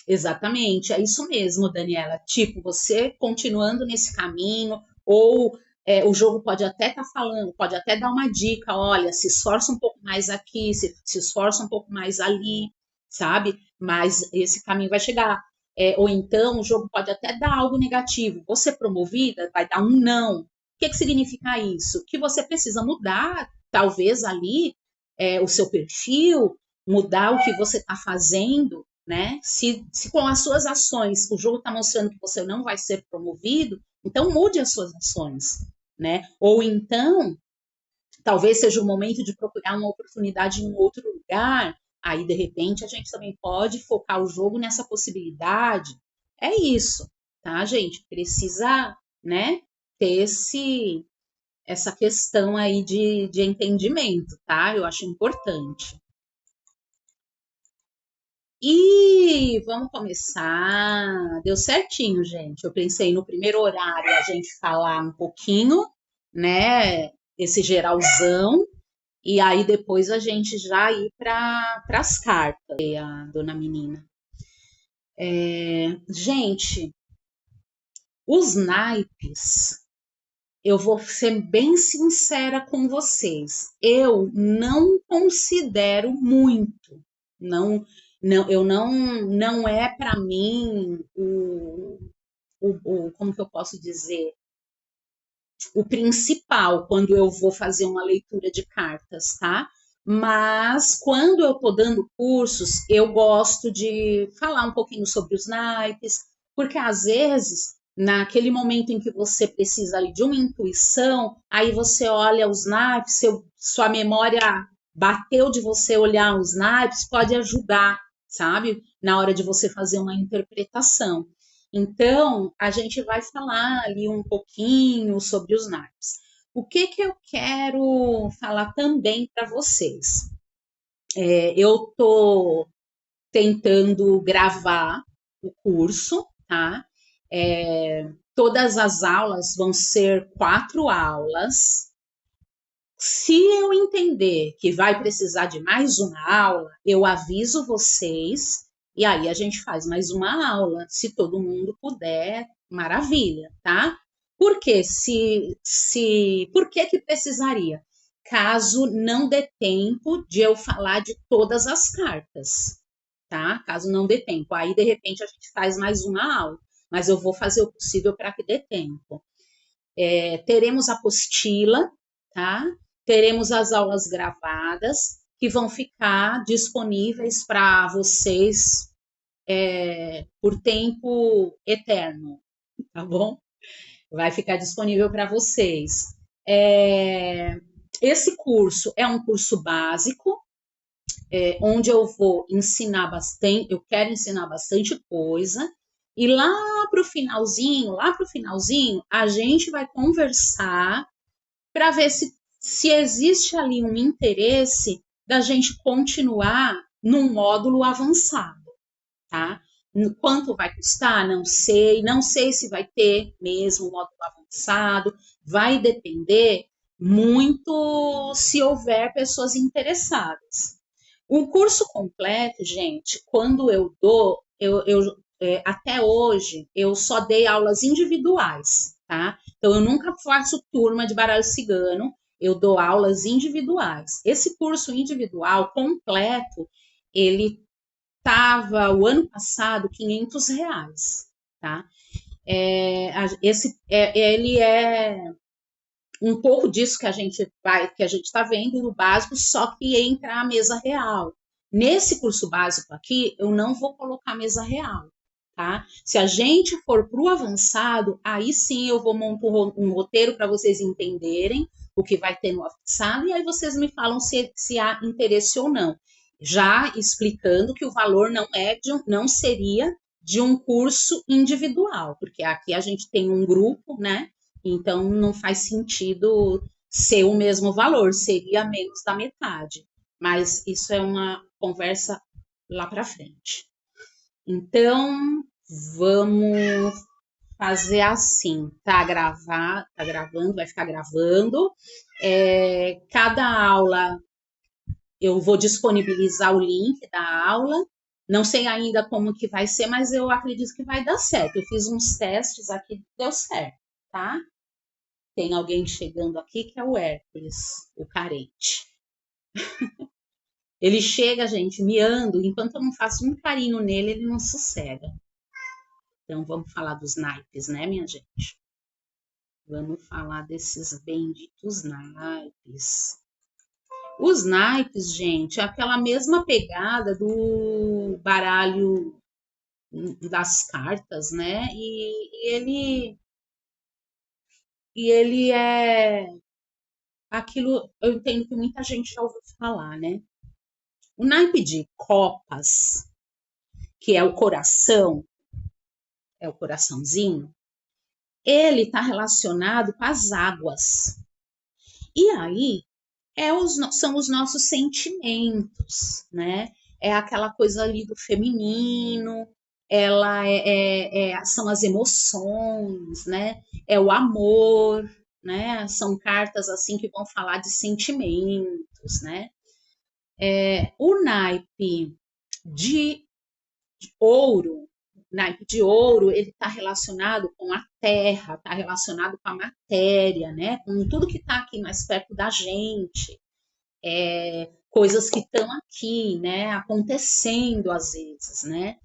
Exatamente, é isso mesmo, Daniela. Tipo, você continuando nesse caminho, ou o jogo pode até estar falando, pode até dar uma dica, olha, se esforça um pouco mais aqui, se esforça um pouco mais ali, sabe? Mas esse caminho vai chegar. Ou então o jogo pode até dar algo negativo. Você promovida, vai dar um não. O que significa isso? Que você precisa mudar, talvez ali, o seu perfil, mudar o que você está fazendo, né? Se com as suas ações o jogo está mostrando que você não vai ser promovido, então mude as suas ações, né? Ou então, talvez seja o momento de procurar uma oportunidade em um outro lugar. Aí, de repente, a gente também pode focar o jogo nessa possibilidade. É isso, tá, gente? Precisa, né, ter essa questão aí de entendimento, tá? Eu acho importante. E vamos começar. Deu certinho, gente. Eu pensei no primeiro horário a gente falar um pouquinho, né? Esse geralzão, e aí depois a gente já ir para as cartas, a dona menina. Gente, os naipes, eu vou ser bem sincera com vocês. Eu não considero muito. Não, não, eu não é para mim como que eu posso dizer? O principal quando eu vou fazer uma leitura de cartas, tá? Mas quando eu estou dando cursos, eu gosto de falar um pouquinho sobre os naipes, porque às vezes, naquele momento em que você precisa ali de uma intuição, aí você olha os naipes, sua memória bateu de você olhar os naipes, pode ajudar, sabe? Na hora de você fazer uma interpretação. Então, a gente vai falar ali um pouquinho sobre os naipes. O que que eu quero falar também para vocês? Eu estou tentando gravar o curso, tá? Todas as aulas vão ser 4 aulas. Se eu entender que vai precisar de mais uma aula, eu aviso vocês e aí a gente faz mais uma aula. Se todo mundo puder, maravilha, tá? Porque por que precisaria? Caso não dê tempo de eu falar de todas as cartas, tá? Caso não dê tempo. Aí, de repente, a gente faz mais uma aula, mas eu vou fazer o possível para que dê tempo. Teremos apostila, tá? Teremos as aulas gravadas que vão ficar disponíveis para vocês por tempo eterno, tá bom? Vai ficar disponível para vocês. Esse curso é um curso básico, onde eu vou ensinar bastante, eu quero ensinar bastante coisa, e lá para o finalzinho, a gente vai conversar para ver se existe ali um interesse da gente continuar num módulo avançado, tá? Quanto vai custar? Não sei se vai ter mesmo módulo avançado, vai depender muito se houver pessoas interessadas. Um curso completo, gente, quando eu dou, até hoje, eu só dei aulas individuais, tá? Então, eu nunca faço turma de baralho cigano, eu dou aulas individuais. Esse curso individual completo, ele estava, o ano passado, R$ 500, tá? Ele é um pouco disso que a gente está vendo no básico, só que entra a mesa real. Nesse curso básico aqui, eu não vou colocar mesa real, tá? Se a gente for para o avançado, aí sim eu vou montar um roteiro para vocês entenderem o que vai ter no avançado, e aí vocês me falam se há interesse ou não. Já explicando que o valor não seria de um curso individual, porque aqui a gente tem um grupo, né? Então, não faz sentido ser o mesmo valor, seria menos da metade. Mas isso é uma conversa lá para frente. Então, vamos fazer assim. Tá gravando, vai ficar gravando. Cada aula eu vou disponibilizar o link da aula. Não sei ainda como que vai ser, mas eu acredito que vai dar certo. Eu fiz uns testes aqui, deu certo, tá? Tem alguém chegando aqui que é o Hércules, o carente. Ele chega, gente, miando, enquanto eu não faço um carinho nele, ele não sossega. Então vamos falar dos naipes, né, minha gente? Vamos falar desses benditos naipes. Os naipes, gente, é aquela mesma pegada do baralho das cartas, né? E ele é aquilo, eu entendo que muita gente já ouviu falar, né? O naipe de copas, que é o coraçãozinho, ele está relacionado com as águas. E aí são os nossos sentimentos, né? É aquela coisa ali do feminino, ela são as emoções, né? É o amor, né? São cartas assim que vão falar de sentimentos, né? O naipe de ouro, naipe de ouro, ele está relacionado com a terra, está relacionado com a matéria, né? Com tudo que está aqui mais perto da gente, coisas que estão aqui, né? Acontecendo às vezes, né?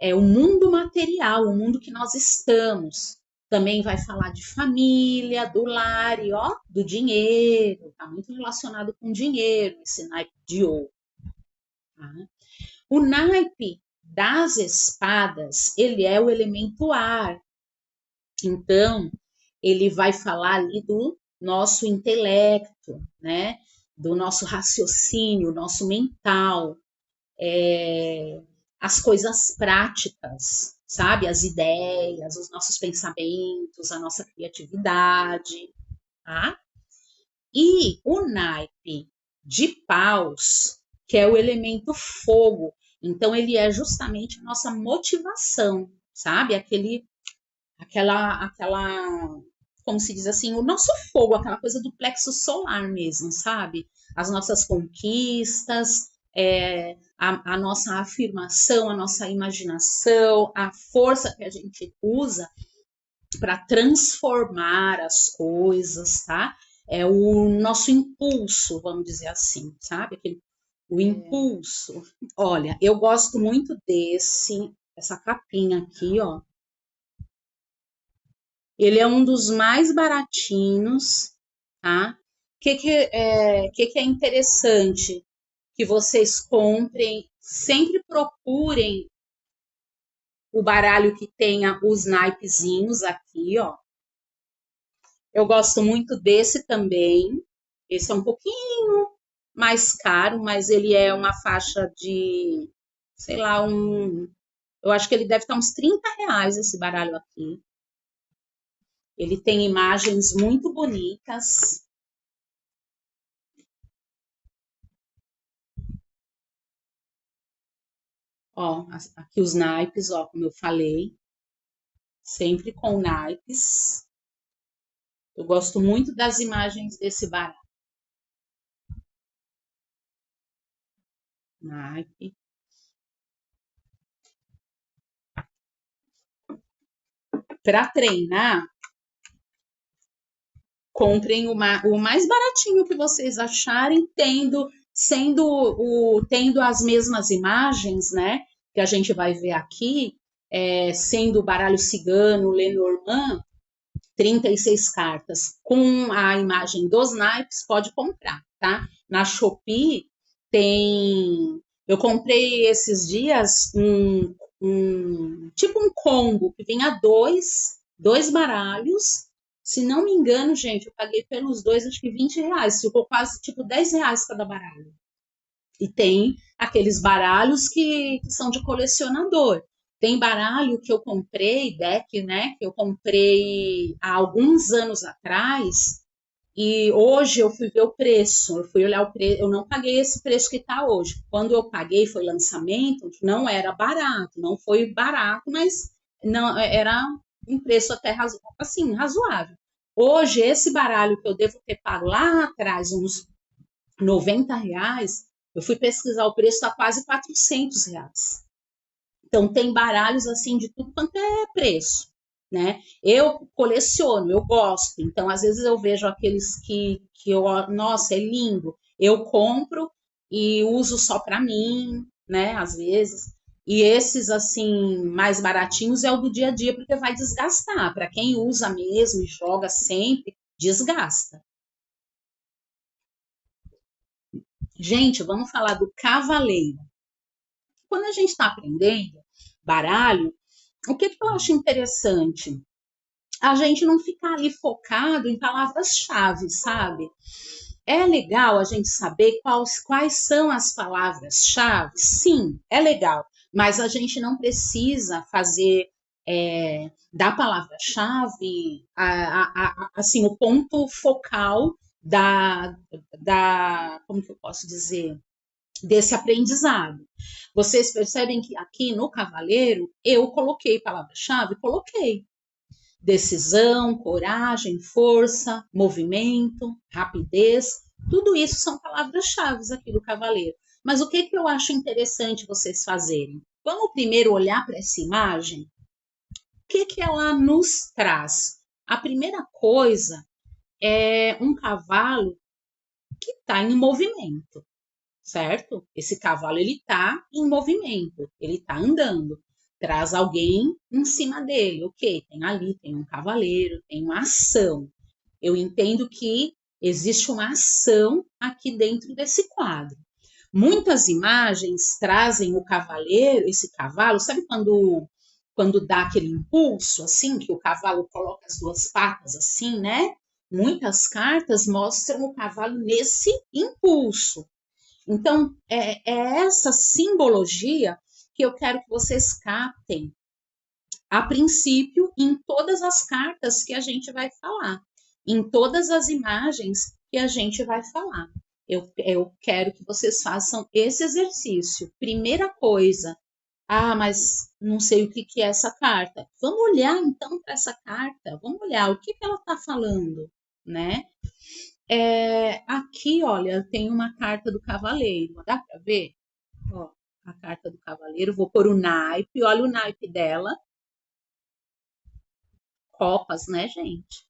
É o mundo material, o mundo que nós estamos. Também vai falar de família, do lar e ó, do dinheiro. Está muito relacionado com dinheiro, esse naipe de ouro. Tá? O naipe das espadas, ele é o elemento ar. Então, ele vai falar ali do nosso intelecto, né? Do nosso raciocínio, nosso mental, as coisas práticas, sabe? As ideias, os nossos pensamentos, a nossa criatividade, tá? E o naipe de paus, que é o elemento fogo. Então, ele é justamente a nossa motivação, sabe? Aquela, como se diz assim, o nosso fogo, aquela coisa do plexo solar mesmo, sabe? As nossas conquistas, a nossa afirmação, a nossa imaginação, a força que a gente usa para transformar as coisas, tá? É o nosso impulso, vamos dizer assim, sabe? O impulso. Olha, eu gosto muito essa capinha aqui, ó. Ele é um dos mais baratinhos, tá? O que é interessante? Que vocês comprem, sempre procurem o baralho que tenha os naipezinhos aqui, ó. Eu gosto muito desse também. Esse é um pouquinho mais caro, mas ele é uma faixa de, sei lá, eu acho que ele deve estar uns R$ 30 esse baralho aqui. Ele tem imagens muito bonitas. Ó, aqui os naipes, ó, como eu falei, sempre com naipes. Eu gosto muito das imagens desse baralho. Naipe. Para treinar, comprem o mais baratinho que vocês acharem, tendo as mesmas imagens, né? Que a gente vai ver aqui, sendo o baralho cigano, Lenormand, 36 cartas, com a imagem dos naipes, pode comprar, tá? Na Shopee tem. Eu comprei esses dias tipo um combo que vinha dois baralhos. Se não me engano, gente, eu paguei pelos dois, acho que R$ 20. Ficou quase tipo R$ 10 cada baralho. E tem aqueles baralhos que são de colecionador. Tem baralho que eu comprei, deck, né? Que eu comprei há alguns anos atrás. E hoje eu fui ver o preço. Eu fui olhar o preço. Eu não paguei esse preço que está hoje. Quando eu paguei, foi lançamento, não era barato. Não foi barato, mas não era um preço até assim, razoável. Hoje, esse baralho que eu devo ter pago lá atrás, uns R$ 90, eu fui pesquisar o preço, está quase R$ 400. Então, tem baralhos assim de tudo quanto é preço, né? Eu coleciono, eu gosto. Então, às vezes eu vejo aqueles nossa, é lindo. Eu compro e uso só para mim, né? Às vezes. E esses assim mais baratinhos é o do dia a dia porque vai desgastar. Para quem usa mesmo e joga sempre, desgasta. Gente, vamos falar do cavaleiro. Quando a gente está aprendendo baralho, o que eu acho interessante? A gente não ficar ali focado em palavras-chave, sabe? É legal a gente saber quais são as palavras-chave? Sim, é legal, mas a gente não precisa fazer da palavra-chave assim, o ponto focal como que eu posso dizer, desse aprendizado. Vocês percebem que aqui no Cavaleiro eu coloquei palavra-chave? Coloquei. Decisão, coragem, força, movimento, rapidez, tudo isso são palavras-chave aqui do Cavaleiro. Mas o que eu acho interessante vocês fazerem? Vamos primeiro olhar para essa imagem? O que ela nos traz? A primeira coisa é um cavalo que está em movimento, certo? Esse cavalo ele está em movimento, ele está andando. Traz alguém em cima dele, ok? Tem um cavaleiro, tem uma ação. Eu entendo que existe uma ação aqui dentro desse quadro. Muitas imagens trazem o cavaleiro, esse cavalo, sabe quando dá aquele impulso, assim, que o cavalo coloca as duas patas assim, né? Muitas cartas mostram o cavalo nesse impulso. Então, é essa simbologia que eu quero que vocês captem, a princípio, em todas as cartas que a gente vai falar, em todas as imagens que a gente vai falar. Eu quero que vocês façam esse exercício. Primeira coisa, mas não sei o que é essa carta. Vamos olhar então para essa carta, vamos olhar o que ela está falando, né? Aqui, olha, tem uma carta do cavaleiro. Dá para ver? Ó, a carta do cavaleiro. Vou pôr o naipe. Olha o naipe dela. Copas, né, gente?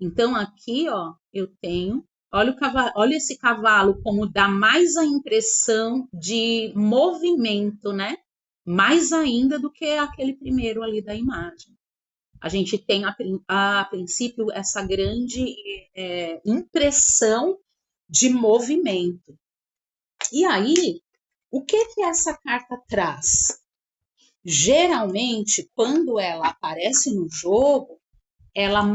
Então, aqui, ó, eu tenho. Olha esse cavalo como dá mais a impressão de movimento, né? Mais ainda do que aquele primeiro ali da imagem. A gente tem, a princípio, essa grande impressão de movimento. E aí, o que essa carta traz? Geralmente, quando ela aparece no jogo, ela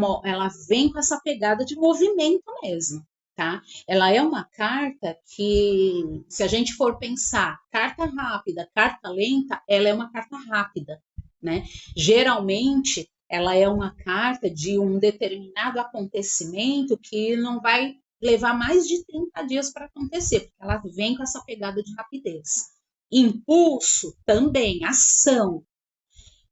vem com essa pegada de movimento mesmo, tá? Ela é uma carta que, se a gente for pensar, carta rápida, carta lenta, ela é uma carta rápida, né? Geralmente, ela é uma carta de um determinado acontecimento que não vai levar mais de 30 dias para acontecer, porque ela vem com essa pegada de rapidez. Impulso também, ação.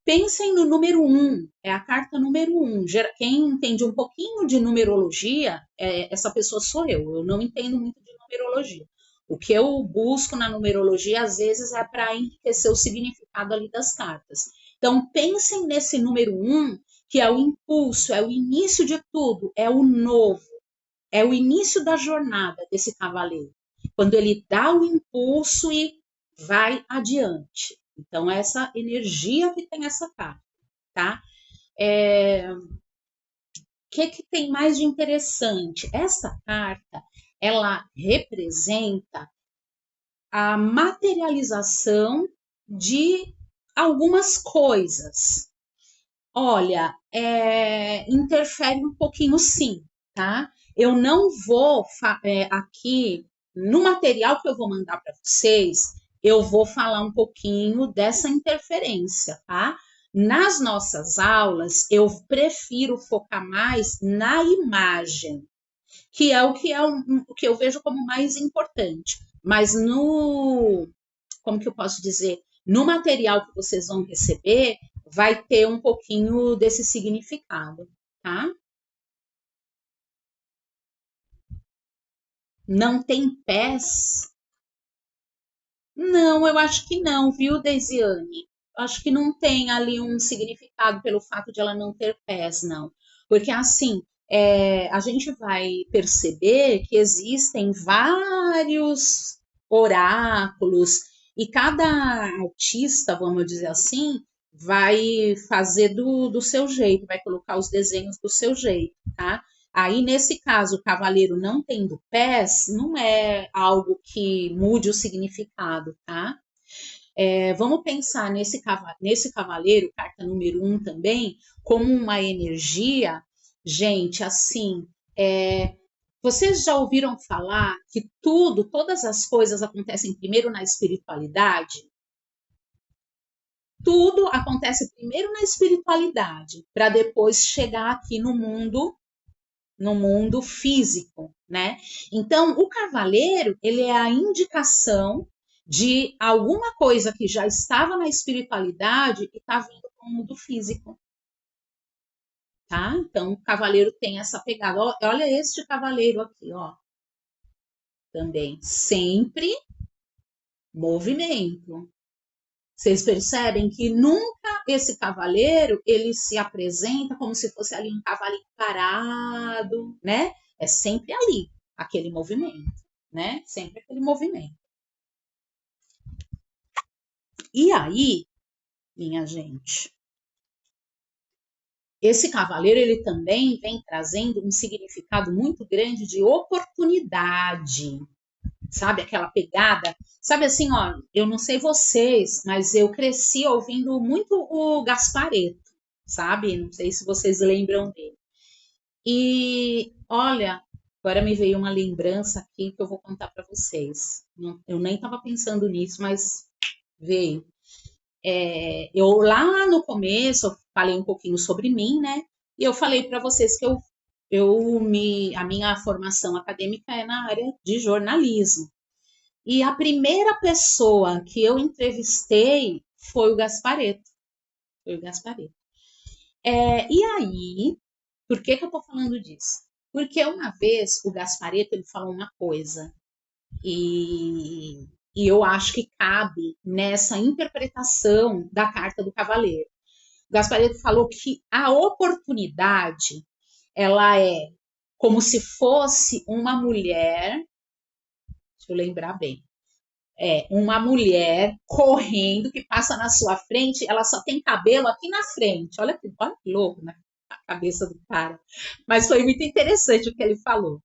Pensem no número 1, é a carta número 1. Quem entende um pouquinho de numerologia, essa pessoa sou eu não entendo muito de numerologia. O que eu busco na numerologia, às vezes, é para enriquecer o significado ali das cartas. Então, pensem nesse número 1, que é o impulso, é o início de tudo, é o novo, é o início da jornada desse cavaleiro. Quando ele dá o impulso e vai adiante. Então, essa energia que tem essa carta, tá? Que tem mais de interessante? Essa carta, ela representa a materialização de algumas coisas. Olha, interfere um pouquinho sim, tá? Eu não vou aqui, no material que eu vou mandar para vocês, eu vou falar um pouquinho dessa interferência, tá? Nas nossas aulas, eu prefiro focar mais na imagem, que é o que eu vejo como mais importante. Mas como que eu posso dizer? No material que vocês vão receber, vai ter um pouquinho desse significado, tá? Não tem pés? Não, eu acho que não, viu, Deisiane? Acho que não tem ali um significado pelo fato de ela não ter pés, não. Porque assim, a gente vai perceber que existem vários oráculos e cada artista, vamos dizer assim, vai fazer do seu jeito, vai colocar os desenhos do seu jeito, tá? Aí, nesse caso, o cavaleiro não tendo pés, não é algo que mude o significado, tá? Vamos pensar nesse cavaleiro, carta número 1 também, como uma energia, gente, assim, vocês já ouviram falar que todas as coisas acontecem primeiro na espiritualidade? Tudo acontece primeiro na espiritualidade, para depois chegar aqui no mundo físico, né? Então, o cavaleiro, ele é a indicação de alguma coisa que já estava na espiritualidade e está vindo para o mundo físico, tá? Então, o cavaleiro tem essa pegada. Olha este cavaleiro aqui, ó. Também sempre movimento. Vocês percebem que nunca esse cavaleiro ele se apresenta como se fosse ali um cavalinho parado, né? É sempre ali, aquele movimento, né? Sempre aquele movimento. E aí, minha gente, esse cavaleiro ele também vem trazendo um significado muito grande de oportunidade, sabe? Aquela pegada, sabe assim, ó, eu não sei vocês, mas eu cresci ouvindo muito o Gasparetto, sabe? Não sei se vocês lembram dele. E olha, agora me veio uma lembrança aqui que eu vou contar para vocês. Eu nem estava pensando nisso, mas veio. Eu lá no começo eu falei um pouquinho sobre mim, né? E eu falei para vocês que a minha formação acadêmica é na área de jornalismo. E a primeira pessoa que eu entrevistei foi o Gasparetto. Foi o Gasparetto. E aí, por que eu tô falando disso? Porque uma vez o Gasparetto ele falou uma coisa e eu acho que cabe nessa interpretação da carta do cavaleiro. O Gasparetto falou que a oportunidade ela é como se fosse uma mulher, deixa eu lembrar bem, uma mulher correndo que passa na sua frente, ela só tem cabelo aqui na frente. Olha que louco, né? A cabeça do cara. Mas foi muito interessante o que ele falou.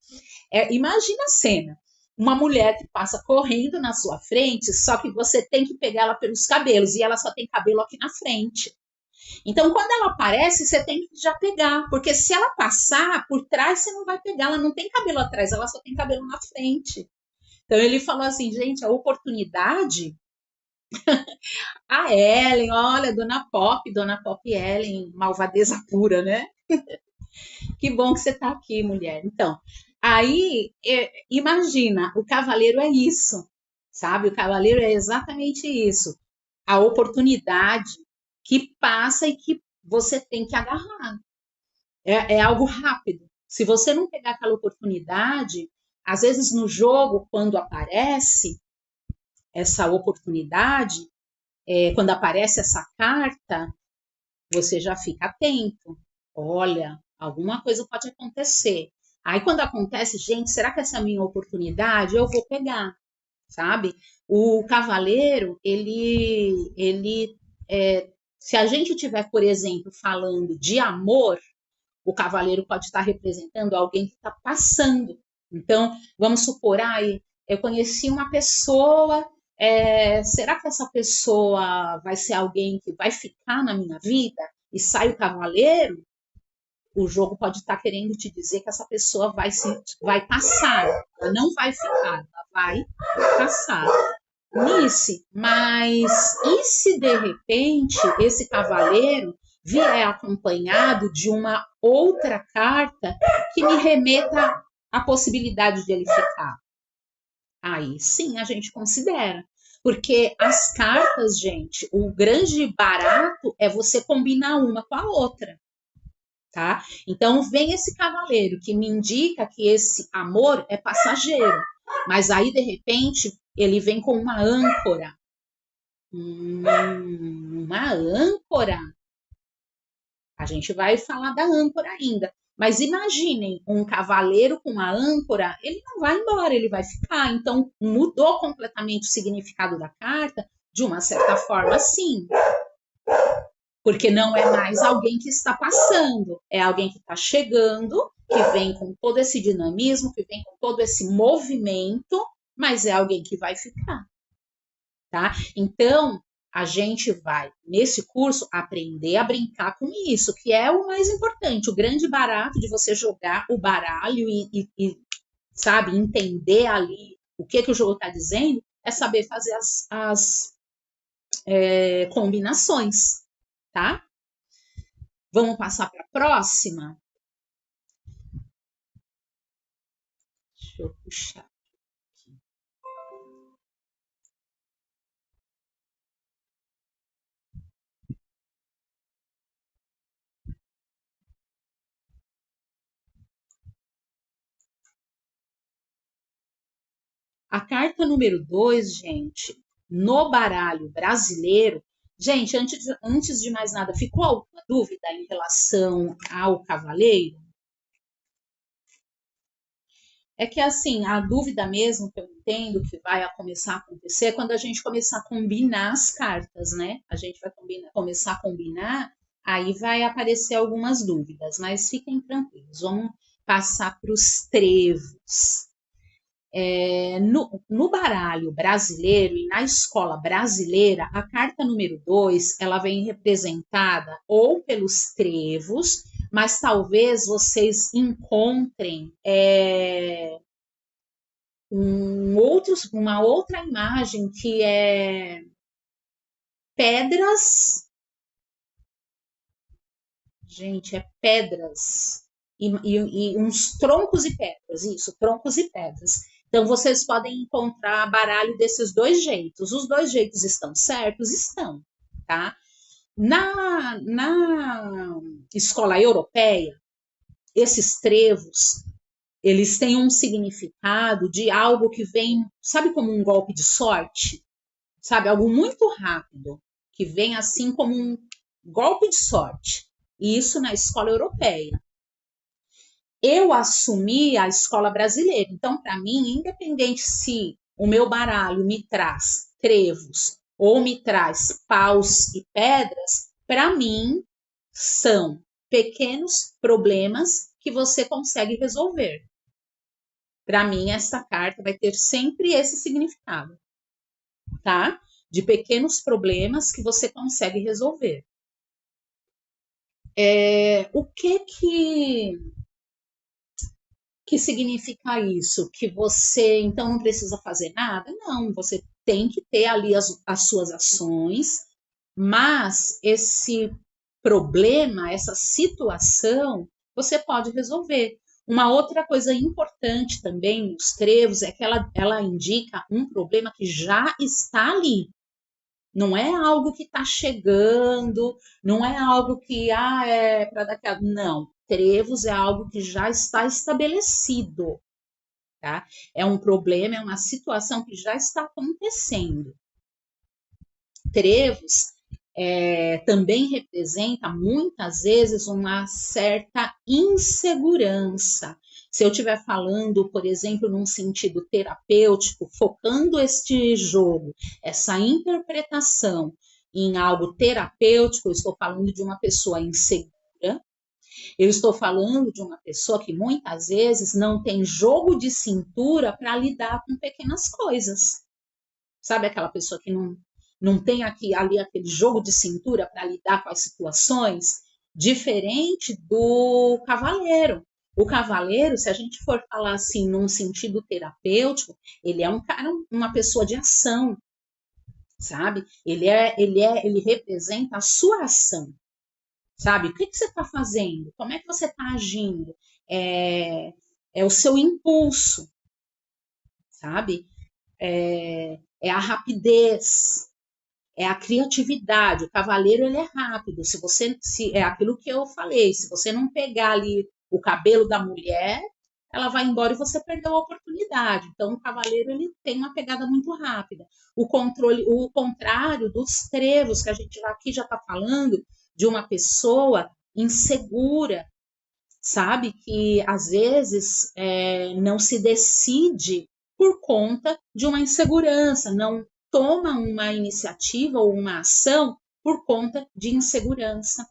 Imagina a cena. Uma mulher que passa correndo na sua frente, só que você tem que pegar ela pelos cabelos e ela só tem cabelo aqui na frente. Então, quando ela aparece, você tem que já pegar, porque se ela passar por trás, você não vai pegar, ela não tem cabelo atrás, ela só tem cabelo na frente. Então ele falou assim, gente, a oportunidade, a Ellen, olha, Dona Pop Ellen, malvadeza pura, né? Que bom que você tá aqui, mulher. Então, aí, imagina, o cavaleiro é isso, sabe? O cavaleiro é exatamente isso. A oportunidade que passa e que você tem que agarrar. É algo rápido. Se você não pegar aquela oportunidade, às vezes no jogo, quando aparece essa oportunidade, quando aparece essa carta, você já fica atento. Olha, alguma coisa pode acontecer. Aí quando acontece, gente, será que essa é a minha oportunidade? Eu vou pegar, sabe? O cavaleiro, se a gente tiver, por exemplo, falando de amor, o cavaleiro pode estar representando alguém que está passando. Então, vamos supor, eu conheci uma pessoa, será que essa pessoa vai ser alguém que vai ficar na minha vida? E sai o cavaleiro, o jogo pode estar querendo te dizer que essa pessoa vai passar, ela não vai ficar, ela vai passar. Nice, mas e se de repente esse cavaleiro vier acompanhado de uma outra carta que me remeta à possibilidade de ele ficar? Aí sim a gente considera. Porque as cartas, gente, o grande barato é você combinar uma com a outra. Tá? Então vem esse cavaleiro que me indica que esse amor é passageiro. Mas aí, de repente, ele vem com uma âncora. Uma âncora. A gente vai falar da âncora ainda. Mas imaginem, um cavaleiro com uma âncora, ele não vai embora, ele vai ficar. Então, mudou completamente o significado da carta, de uma certa forma, sim. Porque não é mais alguém que está passando, é alguém que está chegando que vem com todo esse dinamismo, que vem com todo esse movimento, mas é alguém que vai ficar, tá? Então, a gente vai, nesse curso, aprender a brincar com isso, que é o mais importante. O grande barato de você jogar o baralho e sabe, entender ali o que o jogo está dizendo, é saber fazer as combinações, tá? Vamos passar para a próxima? Deixa eu puxar. A carta número 2, gente, no baralho brasileiro. Gente, antes de mais nada, ficou alguma dúvida em relação ao cavaleiro? É que, assim, a dúvida mesmo que eu entendo que vai começar a acontecer é quando a gente começar a combinar as cartas, né? A gente vai começar a combinar, aí vai aparecer algumas dúvidas, mas fiquem tranquilos, vamos passar para os trevos. No baralho brasileiro e na escola brasileira, a carta número 2 ela vem representada ou pelos trevos, mas talvez vocês encontrem uma outra imagem que é pedras. Gente, é pedras e uns troncos e pedras, isso, troncos e pedras. Então, vocês podem encontrar baralho desses dois jeitos. Os dois jeitos estão certos? Estão, tá? Na escola europeia, esses trevos, eles têm um significado de algo que vem, sabe, como um golpe de sorte? Sabe, algo muito rápido, que vem assim como um golpe de sorte. E isso na escola europeia. Eu assumi a escola brasileira. Então, para mim, independente se o meu baralho me traz trevos ou me traz paus e pedras, para mim são pequenos problemas que você consegue resolver. Para mim, essa carta vai ter sempre esse significado, tá? De pequenos problemas que você consegue resolver. O que significa isso? Que você então não precisa fazer nada? Não, você tem que ter ali as suas ações, mas esse problema, essa situação, você pode resolver. Uma outra coisa importante também nos trevos é que ela indica um problema que já está ali. Não é algo que está chegando, não é algo que é para daqui a. Não. Trevos é algo que já está estabelecido. Tá? É um problema, é uma situação que já está acontecendo. Trevos também representa muitas vezes uma certa insegurança. Se eu estiver falando, por exemplo, num sentido terapêutico, focando este jogo, essa interpretação em algo terapêutico, eu estou falando de uma pessoa insegura, eu estou falando de uma pessoa que muitas vezes não tem jogo de cintura para lidar com pequenas coisas. Sabe aquela pessoa que não tem ali aquele jogo de cintura para lidar com as situações? Diferente do cavaleiro. O cavaleiro, se a gente for falar assim num sentido terapêutico, ele é um cara, uma pessoa de ação, sabe? Ele representa a sua ação, sabe? O que você está fazendo? Como é que você está agindo? É o seu impulso, sabe? É a rapidez, é a criatividade. O cavaleiro ele é rápido. Se é aquilo que eu falei, se você não pegar ali o cabelo da mulher, ela vai embora e você perdeu a oportunidade. Então o cavaleiro ele tem uma pegada muito rápida. O contrário dos trevos que a gente aqui já está falando de uma pessoa insegura, sabe, que às vezes não se decide por conta de uma insegurança, não toma uma iniciativa ou uma ação por conta de insegurança.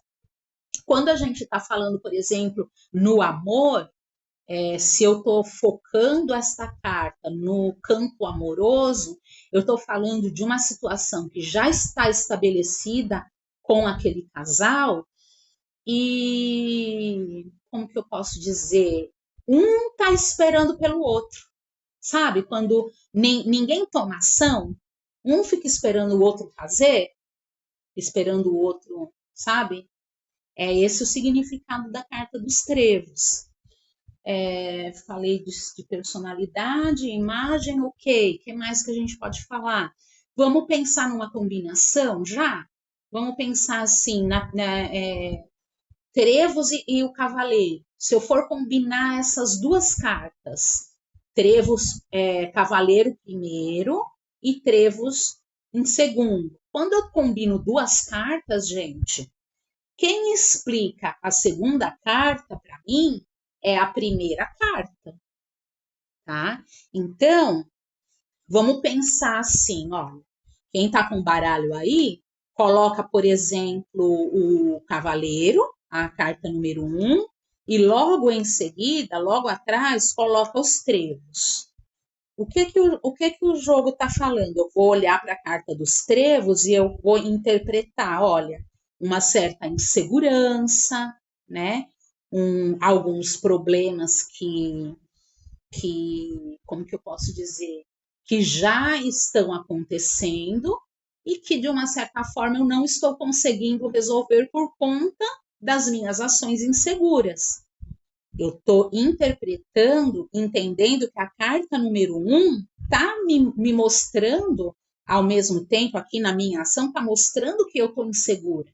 Quando a gente está falando, por exemplo, no amor, Se eu estou focando esta carta no campo amoroso, eu estou falando de uma situação que já está estabelecida com aquele casal e, como que eu posso dizer, um está esperando pelo outro, sabe? Quando ninguém toma ação, um fica esperando o outro fazer, esperando o outro, sabe? É esse o significado da carta dos trevos. Falei de personalidade, imagem, ok. O que mais que a gente pode falar? Vamos pensar numa combinação já? Vamos pensar assim, Trevos e o Cavaleiro. Se eu for combinar essas duas cartas, Trevos, Cavaleiro primeiro e Trevos em segundo. Quando eu combino duas cartas, gente, quem explica a segunda carta para mim é a primeira carta, tá? Então, vamos pensar assim, ó. Quem tá com baralho aí, coloca, por exemplo, o cavaleiro, a carta número 1, e logo em seguida, logo atrás, coloca os trevos. O que que o jogo está falando? Eu vou olhar para a carta dos trevos e eu vou interpretar, olha, uma certa insegurança, né? Alguns problemas como que eu posso dizer, que já estão acontecendo e que de uma certa forma eu não estou conseguindo resolver por conta das minhas ações inseguras. Eu estou interpretando, entendendo que a carta número 1 está me mostrando, ao mesmo tempo, aqui na minha ação, está mostrando que eu estou insegura.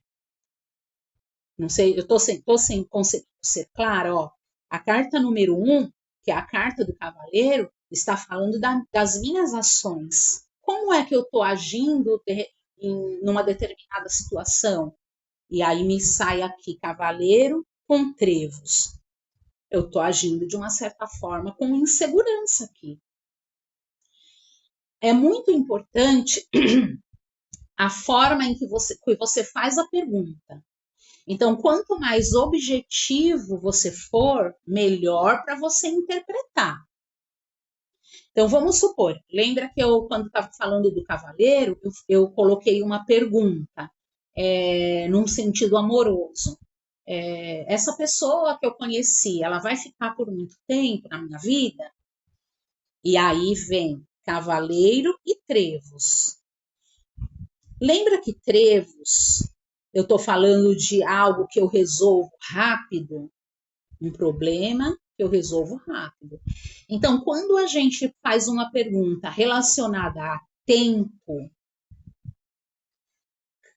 Não sei, eu estou sem conseguir ser clara, ó. A carta número 1, que é a carta do cavaleiro, está falando das minhas ações. Como é que eu estou agindo numa determinada situação? E aí me sai aqui cavaleiro com trevos. Eu estou agindo de uma certa forma com insegurança aqui. É muito importante a forma em que você faz a pergunta. Então, quanto mais objetivo você for, melhor para você interpretar. Então, vamos supor, lembra que eu, quando estava falando do cavaleiro, eu coloquei uma pergunta, num sentido amoroso. Essa pessoa que eu conheci, ela vai ficar por muito tempo na minha vida? E aí vem cavaleiro e trevos. Lembra que trevos, eu estou falando de algo que eu resolvo rápido, um problema que eu resolvo rápido. Então, quando a gente faz uma pergunta relacionada a tempo,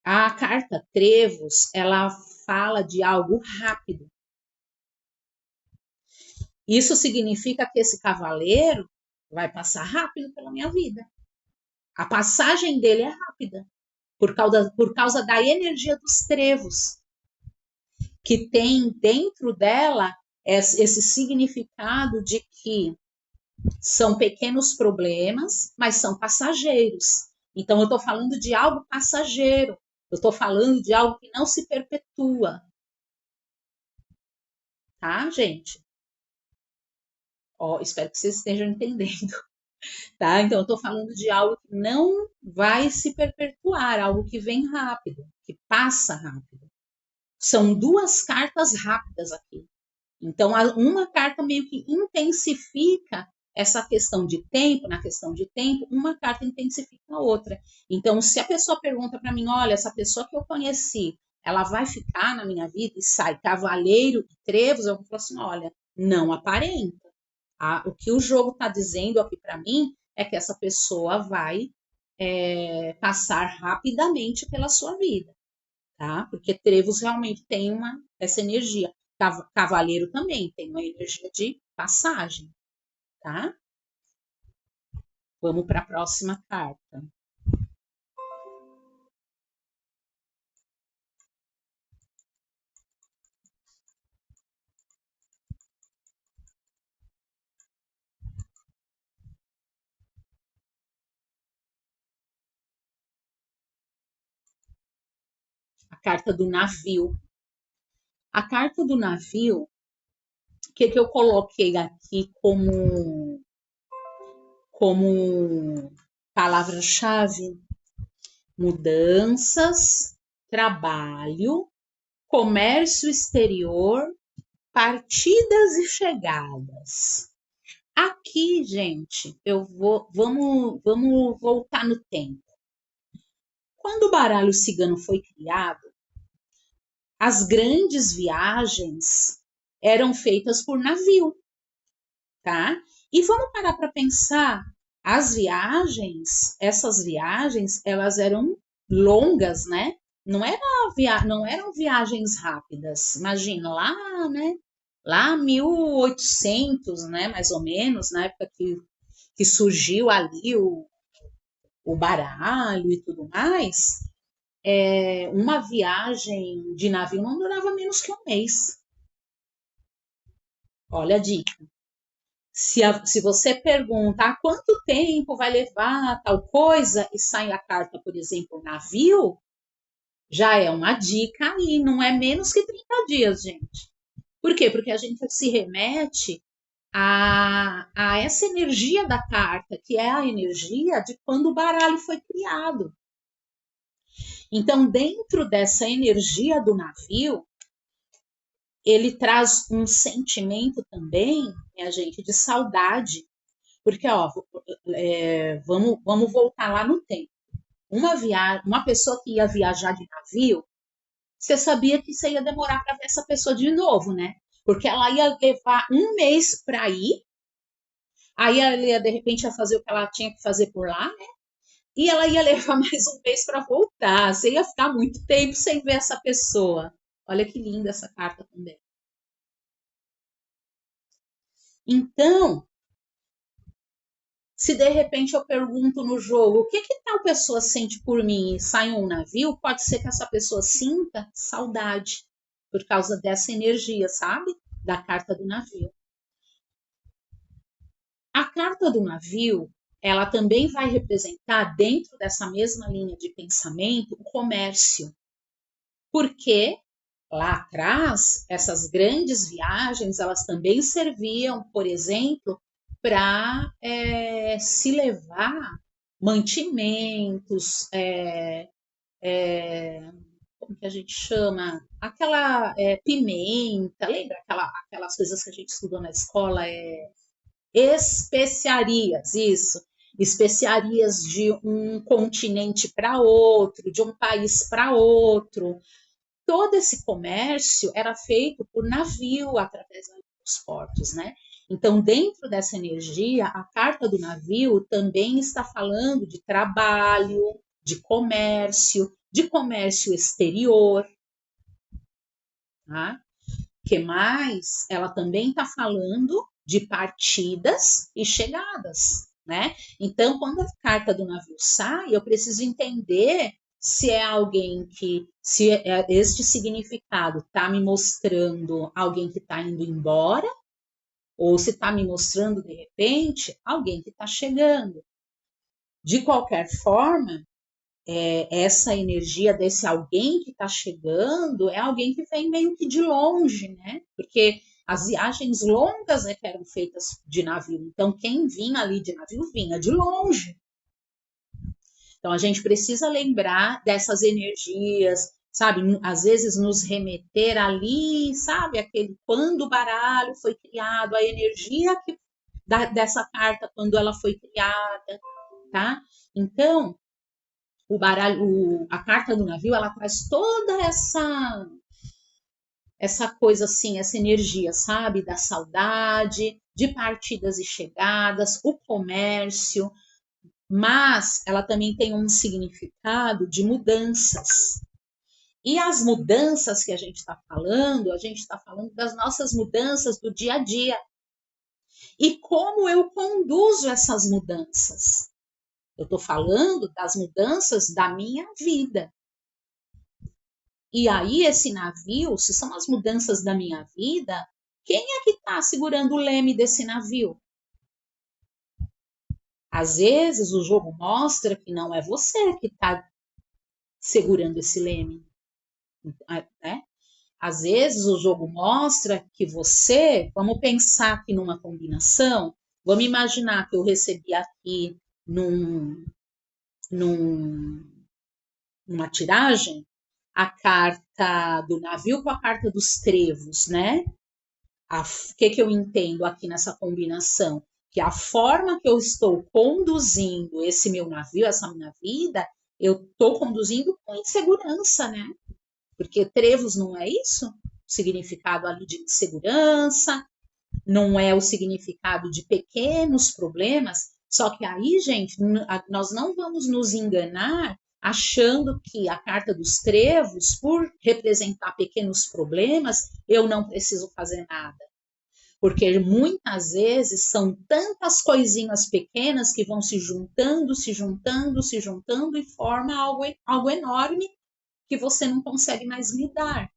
a carta trevos, ela fala de algo rápido. Isso significa que esse cavaleiro vai passar rápido pela minha vida. A passagem dele é rápida, por causa da energia dos trevos, que tem dentro dela esse significado de que são pequenos problemas, mas são passageiros. Então, eu estou falando de algo passageiro, eu estou falando de algo que não se perpetua, tá, gente? Ó, espero que vocês estejam entendendo. Tá? Então, eu estou falando de algo que não vai se perpetuar, algo que vem rápido, que passa rápido. São duas cartas rápidas aqui. Então, uma carta meio que intensifica essa questão de tempo, na questão de tempo, uma carta intensifica a outra. Então, se a pessoa pergunta para mim, olha, essa pessoa que eu conheci, ela vai ficar na minha vida e sai cavaleiro e trevos, eu vou falar assim, olha, não aparenta. O que o jogo está dizendo aqui para mim é que essa pessoa vai passar rapidamente pela sua vida, tá? Porque trevos realmente tem essa energia. Cavaleiro também tem uma energia de passagem, tá? Vamos para a próxima carta. A carta do navio. A carta do navio, que eu coloquei aqui como palavra-chave? Mudanças, trabalho, comércio exterior, partidas e chegadas. Aqui, gente, vamos voltar no tempo. Quando o baralho cigano foi criado, as grandes viagens eram feitas por navio, tá? E vamos parar para pensar, essas viagens, elas eram longas, né? Não eram viagens rápidas. Imagina lá, né? Lá 1800, né? Mais ou menos, na época que surgiu ali o baralho e tudo mais, uma viagem de navio não durava menos que um mês. Olha a dica. Se você pergunta quanto tempo vai levar tal coisa e sai a carta, por exemplo, navio, já é uma dica aí, não é menos que 30 dias, gente. Por quê? Porque a gente se remete a essa energia da carta, que é a energia de quando o baralho foi criado. Então, dentro dessa energia do navio, ele traz um sentimento também, né, gente, de saudade. Porque, ó, vamos voltar lá no tempo. Uma pessoa que ia viajar de navio, você sabia que você ia demorar para ver essa pessoa de novo, né? Porque ela ia levar um mês para ir, aí ela ia, de repente, ia fazer o que ela tinha que fazer por lá, né? E ela ia levar mais um mês para voltar. Você ia ficar muito tempo sem ver essa pessoa. Olha que linda essa carta também. Então, se de repente eu pergunto no jogo o que tal pessoa sente por mim e sai um navio, pode ser que essa pessoa sinta saudade por causa dessa energia, sabe? Da carta do navio. A carta do navio, ela também vai representar, dentro dessa mesma linha de pensamento, o comércio. Porque lá atrás, essas grandes viagens, elas também serviam, por exemplo, para se levar mantimentos, como que a gente chama? Aquela pimenta, lembra aquelas coisas que a gente estudou na escola? Especiarias, isso. Especiarias de um continente para outro, de um país para outro. Todo esse comércio era feito por navio através dos portos, né? Então, dentro dessa energia, a carta do navio também está falando de trabalho, de comércio exterior, tá? Que mais? Ela também está falando de partidas e chegadas, né? Então, quando a carta do navio sai, eu preciso entender se é alguém se este significado está me mostrando alguém que está indo embora, ou se está me mostrando, de repente, alguém que está chegando. De qualquer forma, essa energia desse alguém que está chegando é alguém que vem meio que de longe, né? Porque as viagens longas que eram feitas de navio. Então, quem vinha ali de navio vinha de longe. Então, a gente precisa lembrar dessas energias, sabe? Às vezes nos remeter ali, sabe? Quando o baralho foi criado, a energia dessa carta quando ela foi criada, tá? Então, a carta do navio, ela traz toda essa coisa assim, essa energia, sabe? Da saudade, de partidas e chegadas, o comércio, mas ela também tem um significado de mudanças. E as mudanças que a gente está falando das nossas mudanças do dia a dia. E como eu conduzo essas mudanças? Eu estou falando das mudanças da minha vida. E aí, esse navio, se são as mudanças da minha vida, quem é que está segurando o leme desse navio? Às vezes, o jogo mostra que não é você que está segurando esse leme, né? Às vezes o jogo mostra que vamos pensar aqui numa combinação, vamos imaginar que eu recebi aqui num, num, numa tiragem a carta do navio com a carta dos trevos, né? O que eu entendo aqui nessa combinação? Que a forma que eu estou conduzindo esse meu navio, essa minha vida, eu estou conduzindo com insegurança, né? Porque trevos não é isso? O significado ali de insegurança, não é o significado de pequenos problemas. Só que aí, gente, nós não vamos nos enganar achando que a carta dos trevos, por representar pequenos problemas, eu não preciso fazer nada. Porque muitas vezes são tantas coisinhas pequenas que vão se juntando, se juntando, se juntando e forma algo enorme que você não consegue mais lidar.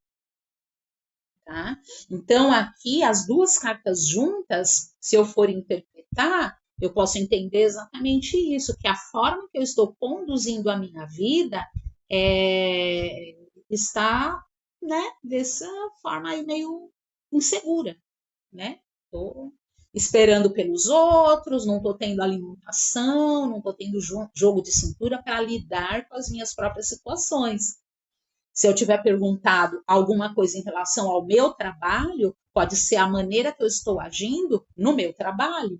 Tá? Então, aqui, as duas cartas juntas, se eu for interpretar, eu posso entender exatamente isso, que a forma que eu estou conduzindo a minha vida está, né, dessa forma aí meio insegura, né? Estou esperando pelos outros, não estou tendo alimentação, não estou tendo jogo de cintura para lidar com as minhas próprias situações. Se eu tiver perguntado alguma coisa em relação ao meu trabalho, pode ser a maneira que eu estou agindo no meu trabalho.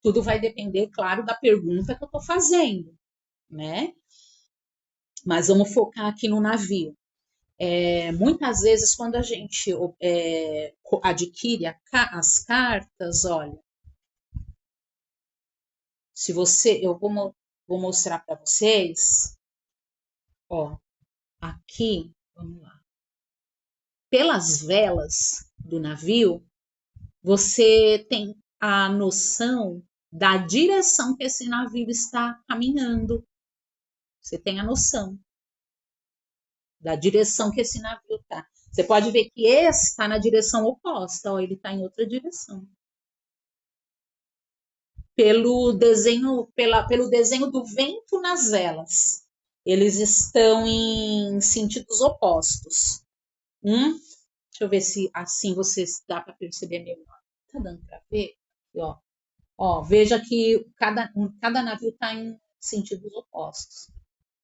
Tudo vai depender, claro, da pergunta que eu estou fazendo, né? Mas vamos focar aqui no navio. Muitas vezes, quando a gente adquire as cartas, olha, se você, eu vou mostrar para vocês, ó, aqui, vamos lá. Pelas velas do navio, você tem a noção da direção que esse navio está caminhando. Você tem a noção da direção que esse navio está. Você pode ver que esse está na direção oposta, ó, ele está em outra direção. Pelo desenho do vento nas velas. Eles estão em sentidos opostos. Deixa eu ver se assim vocês dá para perceber melhor. Tá dando para ver? Aqui, ó, veja que cada navio está em sentidos opostos,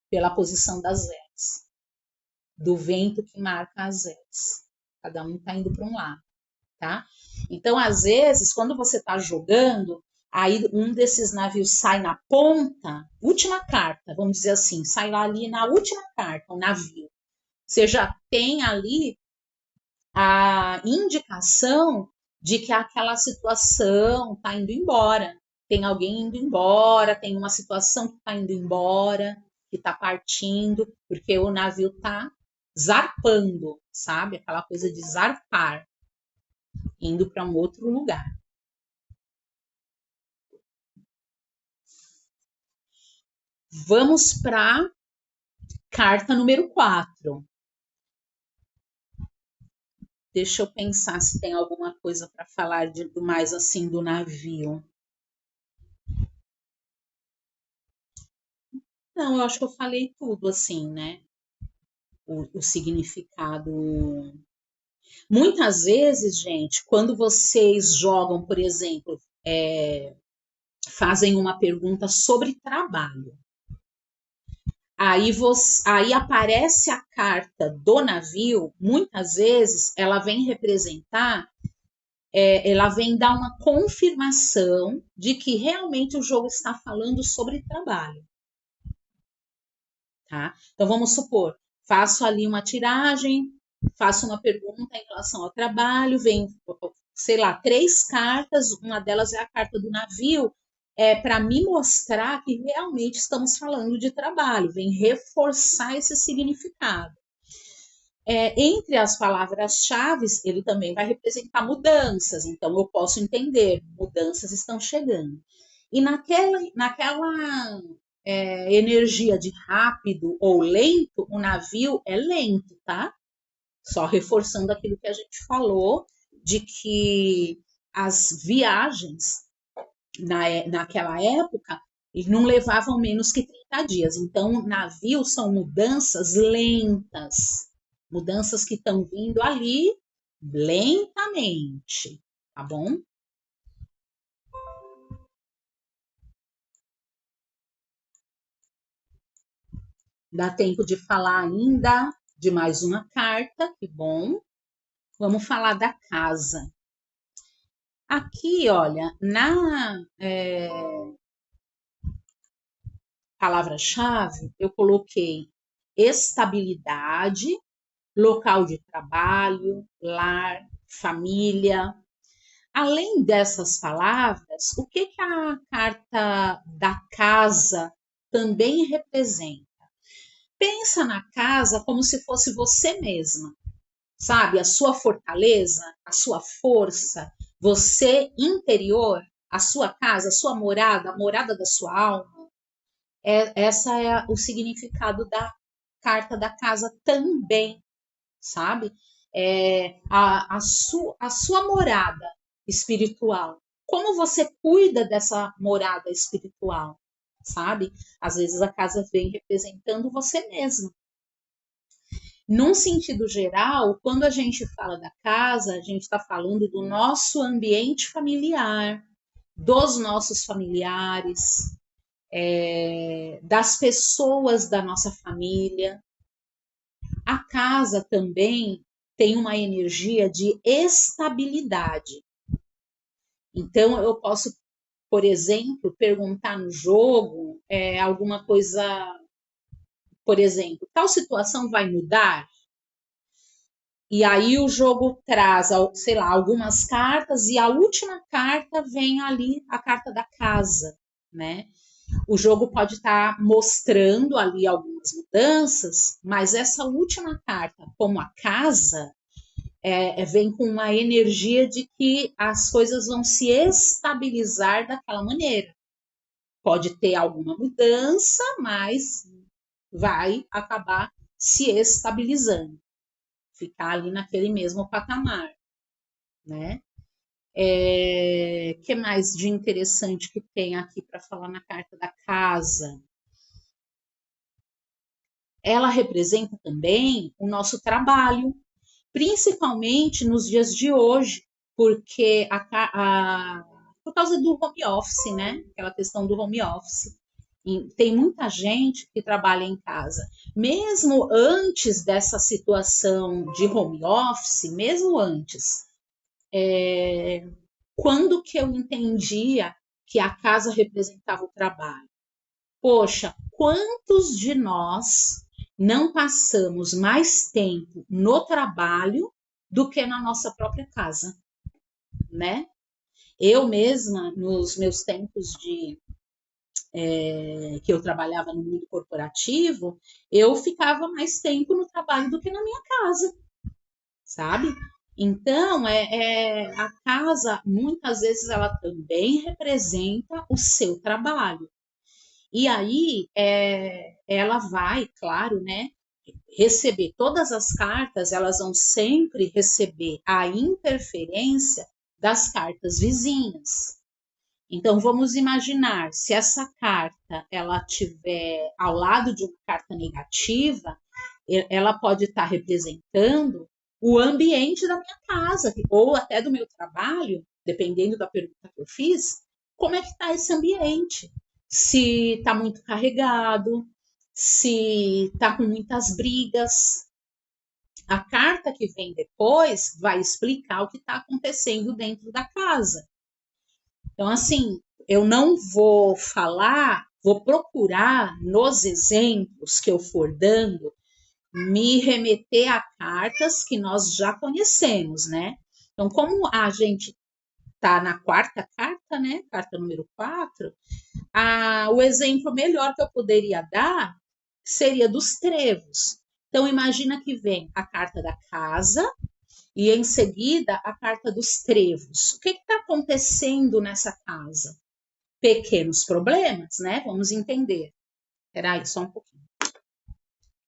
pela posição das velas, do vento que marca as velas. Cada um está indo para um lado, tá? Então, às vezes, quando você está jogando, aí um desses navios sai na ponta, última carta, vamos dizer assim, sai lá ali na última carta, o navio. Você já tem ali a indicação de que aquela situação está indo embora. Tem alguém indo embora, tem uma situação que está indo embora, que está partindo, porque o navio está zarpando, sabe? Aquela coisa de zarpar, indo para um outro lugar. Vamos para a carta número 4. Deixa eu pensar se tem alguma coisa para falar mais assim do navio. Não, eu acho que eu falei tudo assim, né? O significado. Muitas vezes, gente, quando vocês jogam, por exemplo, fazem uma pergunta sobre trabalho, aí aparece a carta do navio, muitas vezes ela vem representar, ela vem dar uma confirmação de que realmente o jogo está falando sobre trabalho. Tá? Então vamos supor, faço ali uma tiragem, faço uma pergunta em relação ao trabalho, vem, sei lá, 3 cartas, uma delas é a carta do navio, para me mostrar que realmente estamos falando de trabalho, vem reforçar esse significado. Entre as palavras-chave, ele também vai representar mudanças, então eu posso entender, mudanças estão chegando. E naquela energia de rápido ou lento, o navio é lento, tá? Só reforçando aquilo que a gente falou, de que as viagens naquela época não levavam menos que 30 dias. Então, navios são mudanças lentas, Mudanças que estão vindo ali lentamente, tá bom? Dá tempo de falar ainda de mais uma carta, que bom. Vamos falar da casa. Aqui, olha, na palavra-chave, eu coloquei estabilidade, local de trabalho, lar, família. Além dessas palavras, o que a carta da casa também representa? Pensa na casa como se fosse você mesma, sabe? A sua fortaleza, a sua força, você interior, a sua casa, a sua morada, a morada da sua alma. Essa é o significado da carta da casa também, sabe? A sua morada espiritual. Como você cuida dessa morada espiritual, sabe? Às vezes a casa vem representando você mesmo. Num sentido geral, quando a gente fala da casa, a gente está falando do nosso ambiente familiar, dos nossos familiares, das pessoas da nossa família. A casa também tem uma energia de estabilidade. Então, eu posso, por exemplo, perguntar no jogo alguma coisa, por exemplo, tal situação vai mudar? E aí o jogo traz, sei lá, algumas cartas e a última carta vem ali, a carta da casa, né? O jogo pode estar mostrando ali algumas mudanças, mas essa última carta, como a casa, vem com uma energia de que as coisas vão se estabilizar daquela maneira. Pode ter alguma mudança, mas vai acabar se estabilizando, ficar ali naquele mesmo patamar, né? Que mais de interessante que tem aqui para falar na carta da casa? Ela representa também o nosso trabalho, principalmente nos dias de hoje, porque por causa do home office, né? Aquela questão do home office. E tem muita gente que trabalha em casa. Mesmo antes dessa situação de home office, mesmo antes, quando que eu entendia que a casa representava o trabalho? Poxa, quantos de nós não passamos mais tempo no trabalho do que na nossa própria casa, né? Eu mesma, nos meus tempos que eu trabalhava no mundo corporativo, eu ficava mais tempo no trabalho do que na minha casa, sabe? Então, a casa, muitas vezes, ela também representa o seu trabalho. E aí, ela vai, claro, né, receber todas as cartas, elas vão sempre receber a interferência das cartas vizinhas. Então, vamos imaginar, se essa carta ela tiver ao lado de uma carta negativa, ela pode estar representando o ambiente da minha casa, ou até do meu trabalho, dependendo da pergunta que eu fiz, como é que está esse ambiente? Se está muito carregado, se está com muitas brigas. A carta que vem depois vai explicar o que está acontecendo dentro da casa. Então, assim, eu não vou falar, vou procurar nos exemplos que eu for dando, me remeter a cartas que nós já conhecemos, né? Então, como a gente está na quarta carta, né? Carta número 4, o exemplo melhor que eu poderia dar seria dos trevos. Então, imagina que vem a carta da casa e em seguida a carta dos trevos. O que está acontecendo nessa casa? Pequenos problemas, né? Vamos entender. Espera aí, só um pouquinho.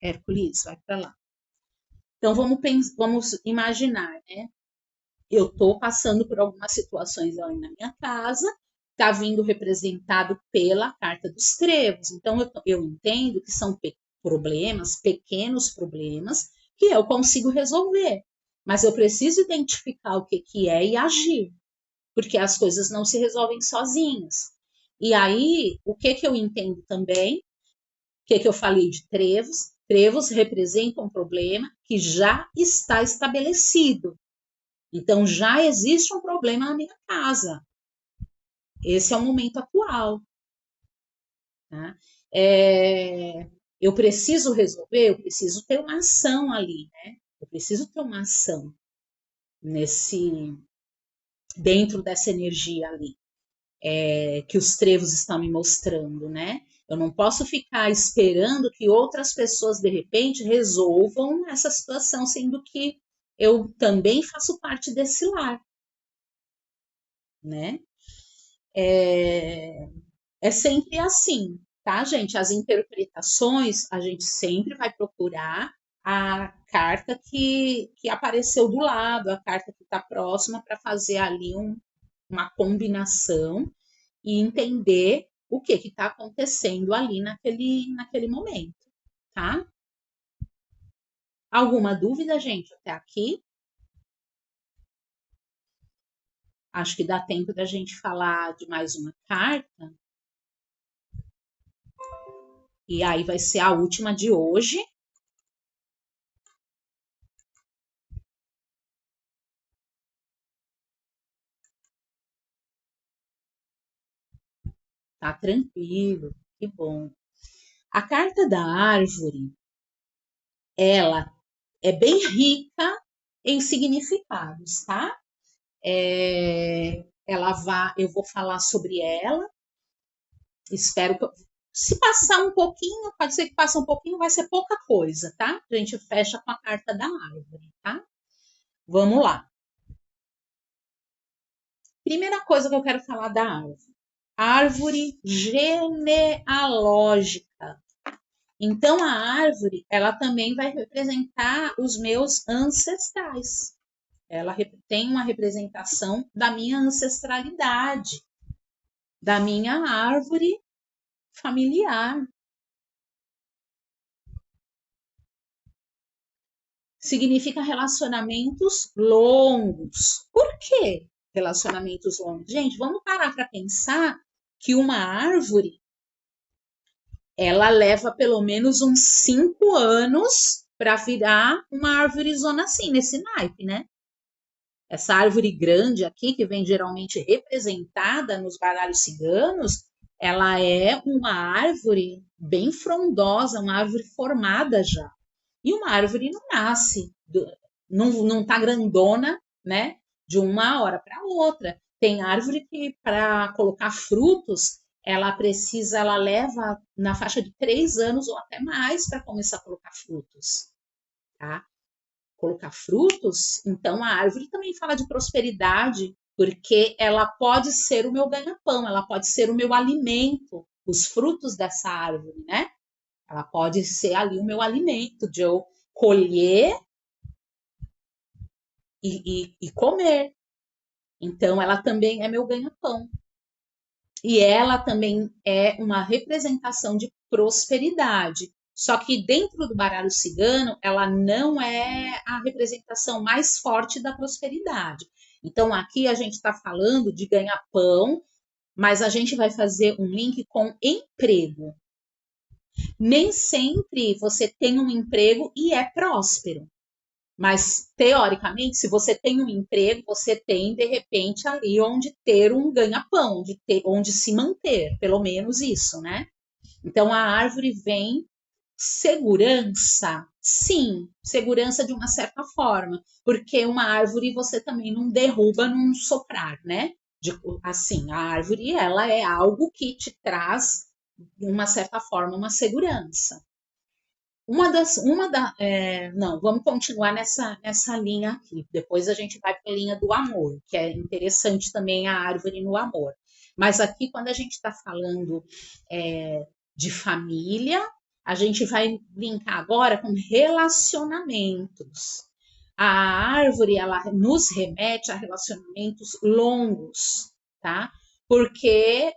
Hércules, vai para lá. Então, vamos imaginar, né? Eu estou passando por algumas situações ali na minha casa, está vindo representado pela carta dos trevos. Então, eu entendo que são problemas, pequenos problemas, que eu consigo resolver. Mas eu preciso identificar o que é e agir, porque as coisas não se resolvem sozinhas. E aí, o que eu entendo também, o que eu falei de trevos? Trevos representam um problema que já está estabelecido. Então, já existe um problema na minha casa. Esse é o momento atual. Tá? Eu preciso resolver, eu preciso ter uma ação ali, né? Eu preciso ter uma ação dentro dessa energia ali, que os trevos estão me mostrando, né? Eu não posso ficar esperando que outras pessoas de repente resolvam essa situação, sendo que eu também faço parte desse lar, né? É sempre assim, tá, gente? As interpretações, a gente sempre vai procurar a carta que apareceu do lado, a carta que está próxima, para fazer ali uma combinação e entender o que está acontecendo ali naquele momento, tá? Alguma dúvida, gente, até aqui? Acho que dá tempo da gente falar de mais uma carta. E aí vai ser a última de hoje. Tá tranquilo, que bom. A carta da árvore, ela é bem rica em significados, tá? Eu vou falar sobre ela. Espero que se passar um pouquinho, pode ser que passe um pouquinho, vai ser pouca coisa, tá? A gente fecha com a carta da árvore, tá? Vamos lá. Primeira coisa que eu quero falar da árvore. Árvore genealógica. Então, a árvore, ela também vai representar os meus ancestrais. Ela tem uma representação da minha ancestralidade, da minha árvore familiar. Significa relacionamentos longos. Por quê relacionamentos longos? Gente, vamos parar para pensar que uma árvore, ela leva pelo menos uns 5 anos para virar uma árvore zona assim, nesse naipe, né? Essa árvore grande aqui, que vem geralmente representada nos baralhos ciganos, ela é uma árvore bem frondosa, uma árvore formada já. E uma árvore não nasce, não tá grandona, né? De uma hora para outra. Tem árvore que, para colocar frutos, ela leva na faixa de 3 anos ou até mais para começar a colocar frutos, tá? Colocar frutos, então a árvore também fala de prosperidade, porque ela pode ser o meu ganha-pão, ela pode ser o meu alimento, os frutos dessa árvore, né? Ela pode ser ali o meu alimento, de eu colher e comer. Então, ela também é meu ganha-pão. E ela também é uma representação de prosperidade. Só que dentro do baralho cigano, ela não é a representação mais forte da prosperidade. Então, aqui a gente está falando de ganhar pão, mas a gente vai fazer um link com emprego. Nem sempre você tem um emprego e é próspero. Mas, teoricamente, se você tem um emprego, você tem, de repente, ali onde ter um ganha-pão, onde se manter, pelo menos isso, né? Então, a árvore vem segurança, sim, segurança de uma certa forma, porque uma árvore você também não derruba num soprar, né? Assim, a árvore, ela é algo que te traz, de uma certa forma, uma segurança. Não, vamos continuar nessa linha aqui. Depois a gente vai para a linha do amor, que é interessante também a árvore no amor. Mas aqui, quando a gente está falando de família, a gente vai linkar agora com relacionamentos. A árvore, ela nos remete a relacionamentos longos, tá? Porque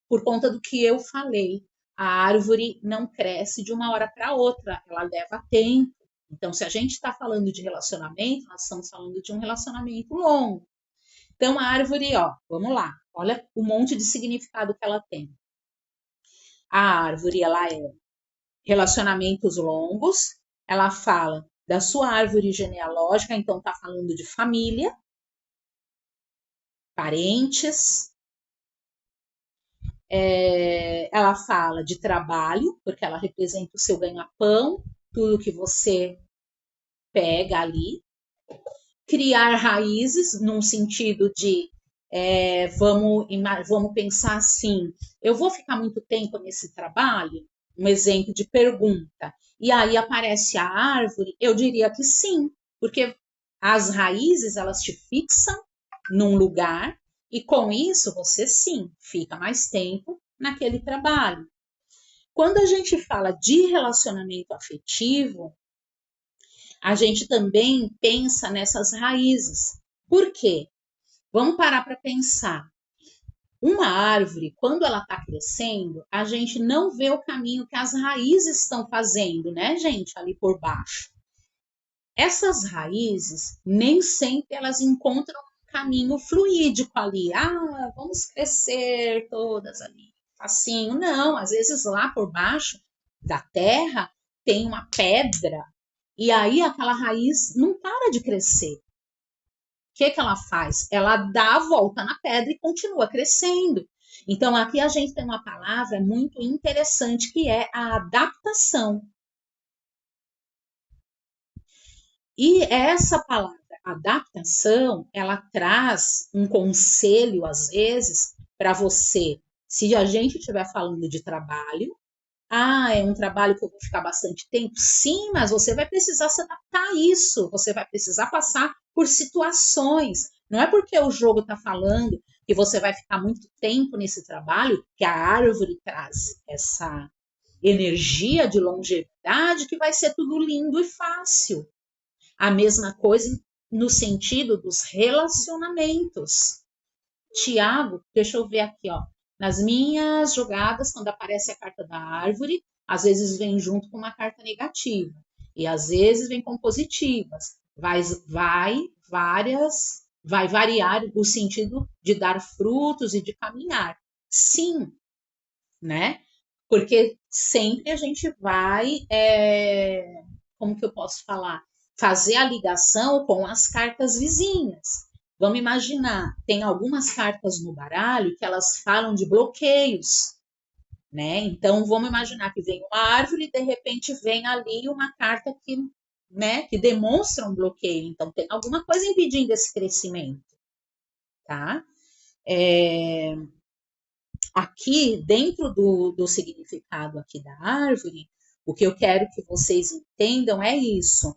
por conta do que eu falei. A árvore não cresce de uma hora para outra, ela leva tempo. Então, se a gente está falando de relacionamento, nós estamos falando de um relacionamento longo. Então, a árvore, ó, vamos lá, olha o monte de significado que ela tem. A árvore, ela é relacionamentos longos, ela fala da sua árvore genealógica, então está falando de família, parentes, ela fala de trabalho, porque ela representa o seu ganha-pão, tudo que você pega ali. Criar raízes, num sentido de vamos pensar assim, eu vou ficar muito tempo nesse trabalho? Um exemplo de pergunta. E aí aparece a árvore, eu diria que sim, porque as raízes, elas te fixam num lugar e com isso você sim fica mais tempo naquele trabalho. Quando a gente fala de relacionamento afetivo, a gente também pensa nessas raízes. Por quê? Vamos parar para pensar. Uma árvore, quando ela está crescendo, a gente não vê o caminho que as raízes estão fazendo, né, gente, ali por baixo. Essas raízes, nem sempre elas encontram um caminho fluídico ali. Ah, vamos crescer todas ali, facinho. Não, às vezes lá por baixo da terra tem uma pedra e aí aquela raiz não para de crescer. O que ela faz? Ela dá a volta na pedra e continua crescendo. Então, aqui a gente tem uma palavra muito interessante que é a adaptação. E essa palavra, adaptação, ela traz um conselho, às vezes, para você. Se a gente estiver falando de trabalho, é um trabalho que eu vou ficar bastante tempo? Sim, mas você vai precisar se adaptar a isso. Você vai precisar passar por situações. Não é porque o jogo está falando que você vai ficar muito tempo nesse trabalho que a árvore traz essa energia de longevidade que vai ser tudo lindo e fácil. A mesma coisa no sentido dos relacionamentos. Tiago, deixa eu ver aqui, ó. Nas minhas jogadas, quando aparece a carta da árvore, às vezes vem junto com uma carta negativa. E às vezes vem com positivas. Vai variar o sentido de dar frutos e de caminhar. Sim, né? Porque sempre a gente vai, como que eu posso falar? Fazer a ligação com as cartas vizinhas. Vamos imaginar, tem algumas cartas no baralho que elas falam de bloqueios, né? Então vamos imaginar que vem uma árvore e de repente vem ali uma carta que, né, que demonstra um bloqueio. Então tem alguma coisa impedindo esse crescimento, tá? Aqui, dentro do significado aqui da árvore, o que eu quero que vocês entendam é isso.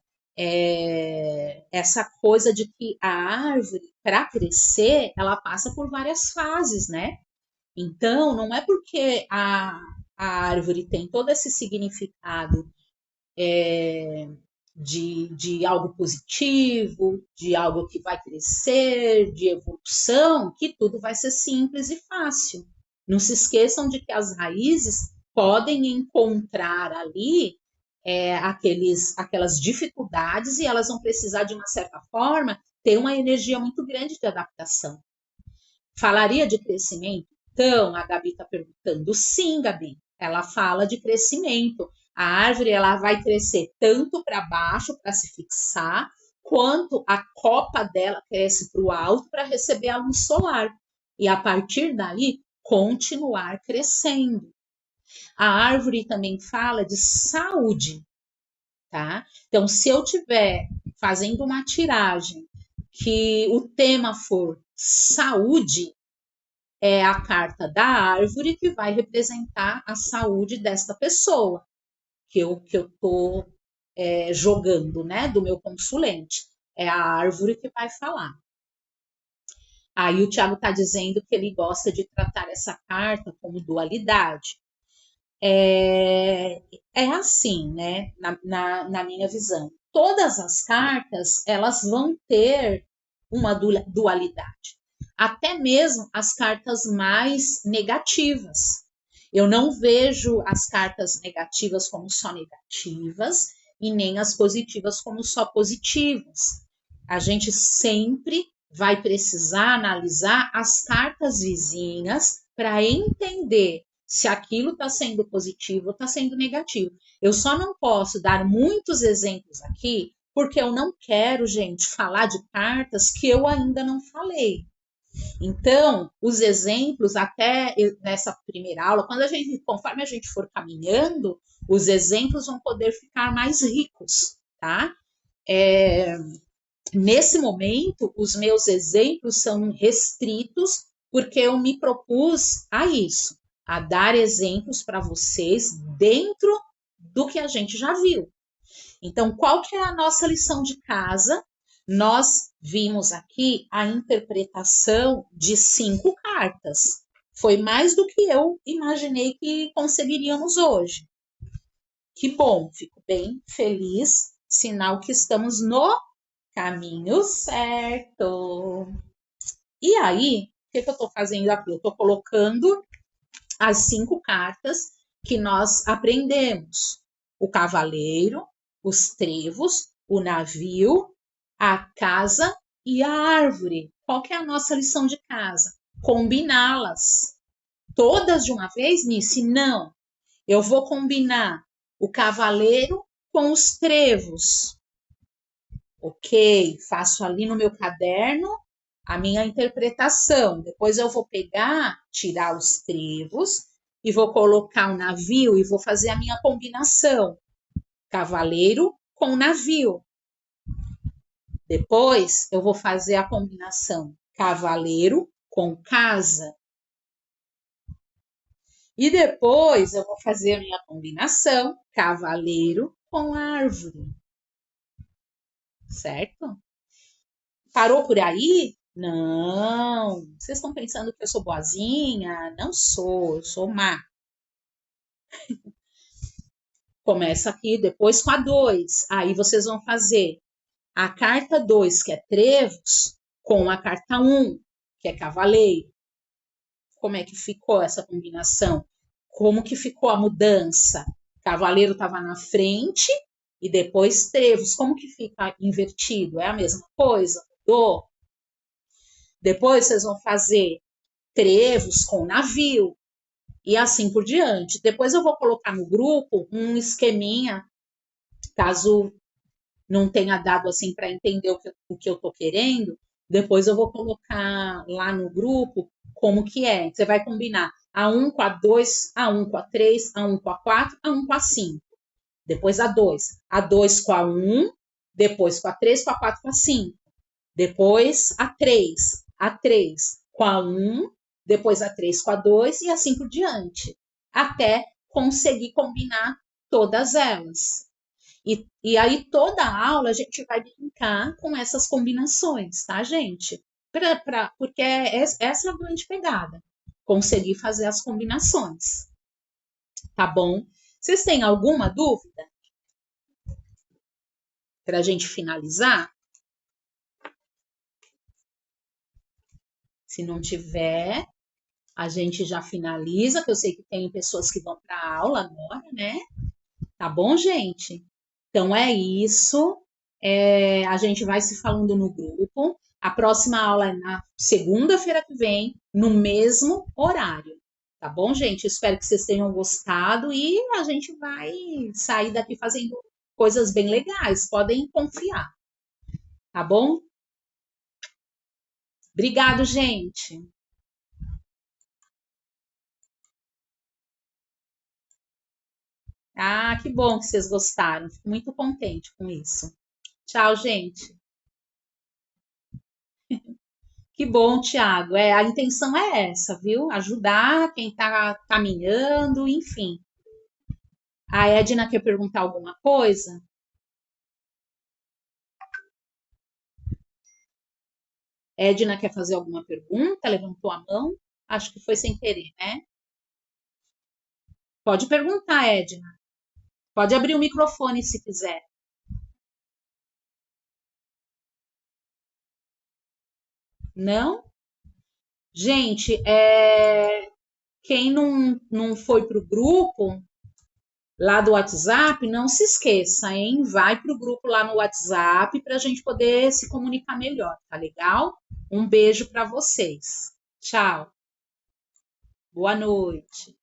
Essa coisa de que a árvore, para crescer, ela passa por várias fases, né? Então, não é porque a árvore tem todo esse significado de algo positivo, de algo que vai crescer, de evolução, que tudo vai ser simples e fácil. Não se esqueçam de que as raízes podem encontrar ali aquelas dificuldades e elas vão precisar, de uma certa forma, ter uma energia muito grande de adaptação. Falaria de crescimento? Então, a Gabi está perguntando. Sim, Gabi, ela fala de crescimento. A árvore ela vai crescer tanto para baixo para se fixar, quanto a copa dela cresce para o alto para receber a luz solar. E a partir dali, continuar crescendo. A árvore também fala de saúde, tá? Então, se eu tiver fazendo uma tiragem que o tema for saúde, é a carta da árvore que vai representar a saúde desta pessoa que eu estou jogando, né, do meu consulente. É a árvore que vai falar. Aí o Tiago está dizendo que ele gosta de tratar essa carta como dualidade. É assim, né, na minha visão. Todas as cartas, elas vão ter uma dualidade. Até mesmo as cartas mais negativas. Eu não vejo as cartas negativas como só negativas, e nem as positivas como só positivas. A gente sempre vai precisar analisar as cartas vizinhas para entender se aquilo está sendo positivo ou está sendo negativo. Eu só não posso dar muitos exemplos aqui, porque eu não quero, gente, falar de cartas que eu ainda não falei. Então, os exemplos, até nessa primeira aula, conforme a gente for caminhando, os exemplos vão poder ficar mais ricos, tá? Nesse momento, os meus exemplos são restritos, porque eu me propus a isso, a dar exemplos para vocês dentro do que a gente já viu. Então, qual que é a nossa lição de casa? Nós vimos aqui a interpretação de 5 cartas. Foi mais do que eu imaginei que conseguiríamos hoje. Que bom, fico bem feliz, sinal que estamos no caminho certo. E aí, o que eu estou fazendo aqui? Eu estou colocando as 5 cartas que nós aprendemos. O cavaleiro, os trevos, o navio, a casa e a árvore. Qual que é a nossa lição de casa? Combiná-las. Todas de uma vez, Nice? Não. Eu vou combinar o cavaleiro com os trevos. Ok, faço ali no meu caderno a minha interpretação. Depois eu vou pegar, tirar os trevos e vou colocar o navio e vou fazer a minha combinação. Cavaleiro com navio. Depois eu vou fazer a combinação cavaleiro com casa. E depois eu vou fazer a minha combinação cavaleiro com árvore. Certo? Parou por aí? Não. Vocês estão pensando que eu sou boazinha? Não sou, eu sou má. Começa aqui depois com a 2. Aí vocês vão fazer a carta 2, que é trevos, com a carta 1, que é cavaleiro. Como é que ficou essa combinação? Como que ficou a mudança? Cavaleiro estava na frente e depois trevos. Como que fica invertido? É a mesma coisa? Mudou? Depois vocês vão fazer trevos com navio e assim por diante. Depois eu vou colocar no grupo um esqueminha, caso não tenha dado assim para entender o que eu estou querendo. Depois eu vou colocar lá no grupo como que é. Você vai combinar a 1 com a 2, a 1 com a 3, a 1 com a 4, a 1 com a 5. Depois a 2 com a 1, depois com a 3, com a 4, com a 5. Depois a 3 com a 1, depois a 3 com a 2 e assim por diante, até conseguir combinar todas elas. E aí toda aula a gente vai brincar com essas combinações, tá, gente? Porque essa é a grande pegada, conseguir fazer as combinações, tá bom? Vocês têm alguma dúvida? Para a gente finalizar? Se não tiver, a gente já finaliza, que eu sei que tem pessoas que vão para a aula agora, né? Tá bom, gente? Então é isso. A gente vai se falando no grupo. A próxima aula é na segunda-feira que vem, no mesmo horário. Tá bom, gente? Espero que vocês tenham gostado e a gente vai sair daqui fazendo coisas bem legais. Podem confiar. Tá bom? Obrigado, gente. Ah, que bom que vocês gostaram. Fico muito contente com isso. Tchau, gente. Que bom, Tiago. A intenção é essa, viu? Ajudar quem está caminhando, enfim. A Edna quer perguntar alguma coisa? Edna quer fazer alguma pergunta? Levantou a mão? Acho que foi sem querer, né? Pode perguntar, Edna. Pode abrir o microfone se quiser. Não? Gente, quem não foi para o grupo, lá do WhatsApp, não se esqueça, hein? Vai pro grupo lá no WhatsApp para a gente poder se comunicar melhor, tá legal? Um beijo para vocês. Tchau. Boa noite.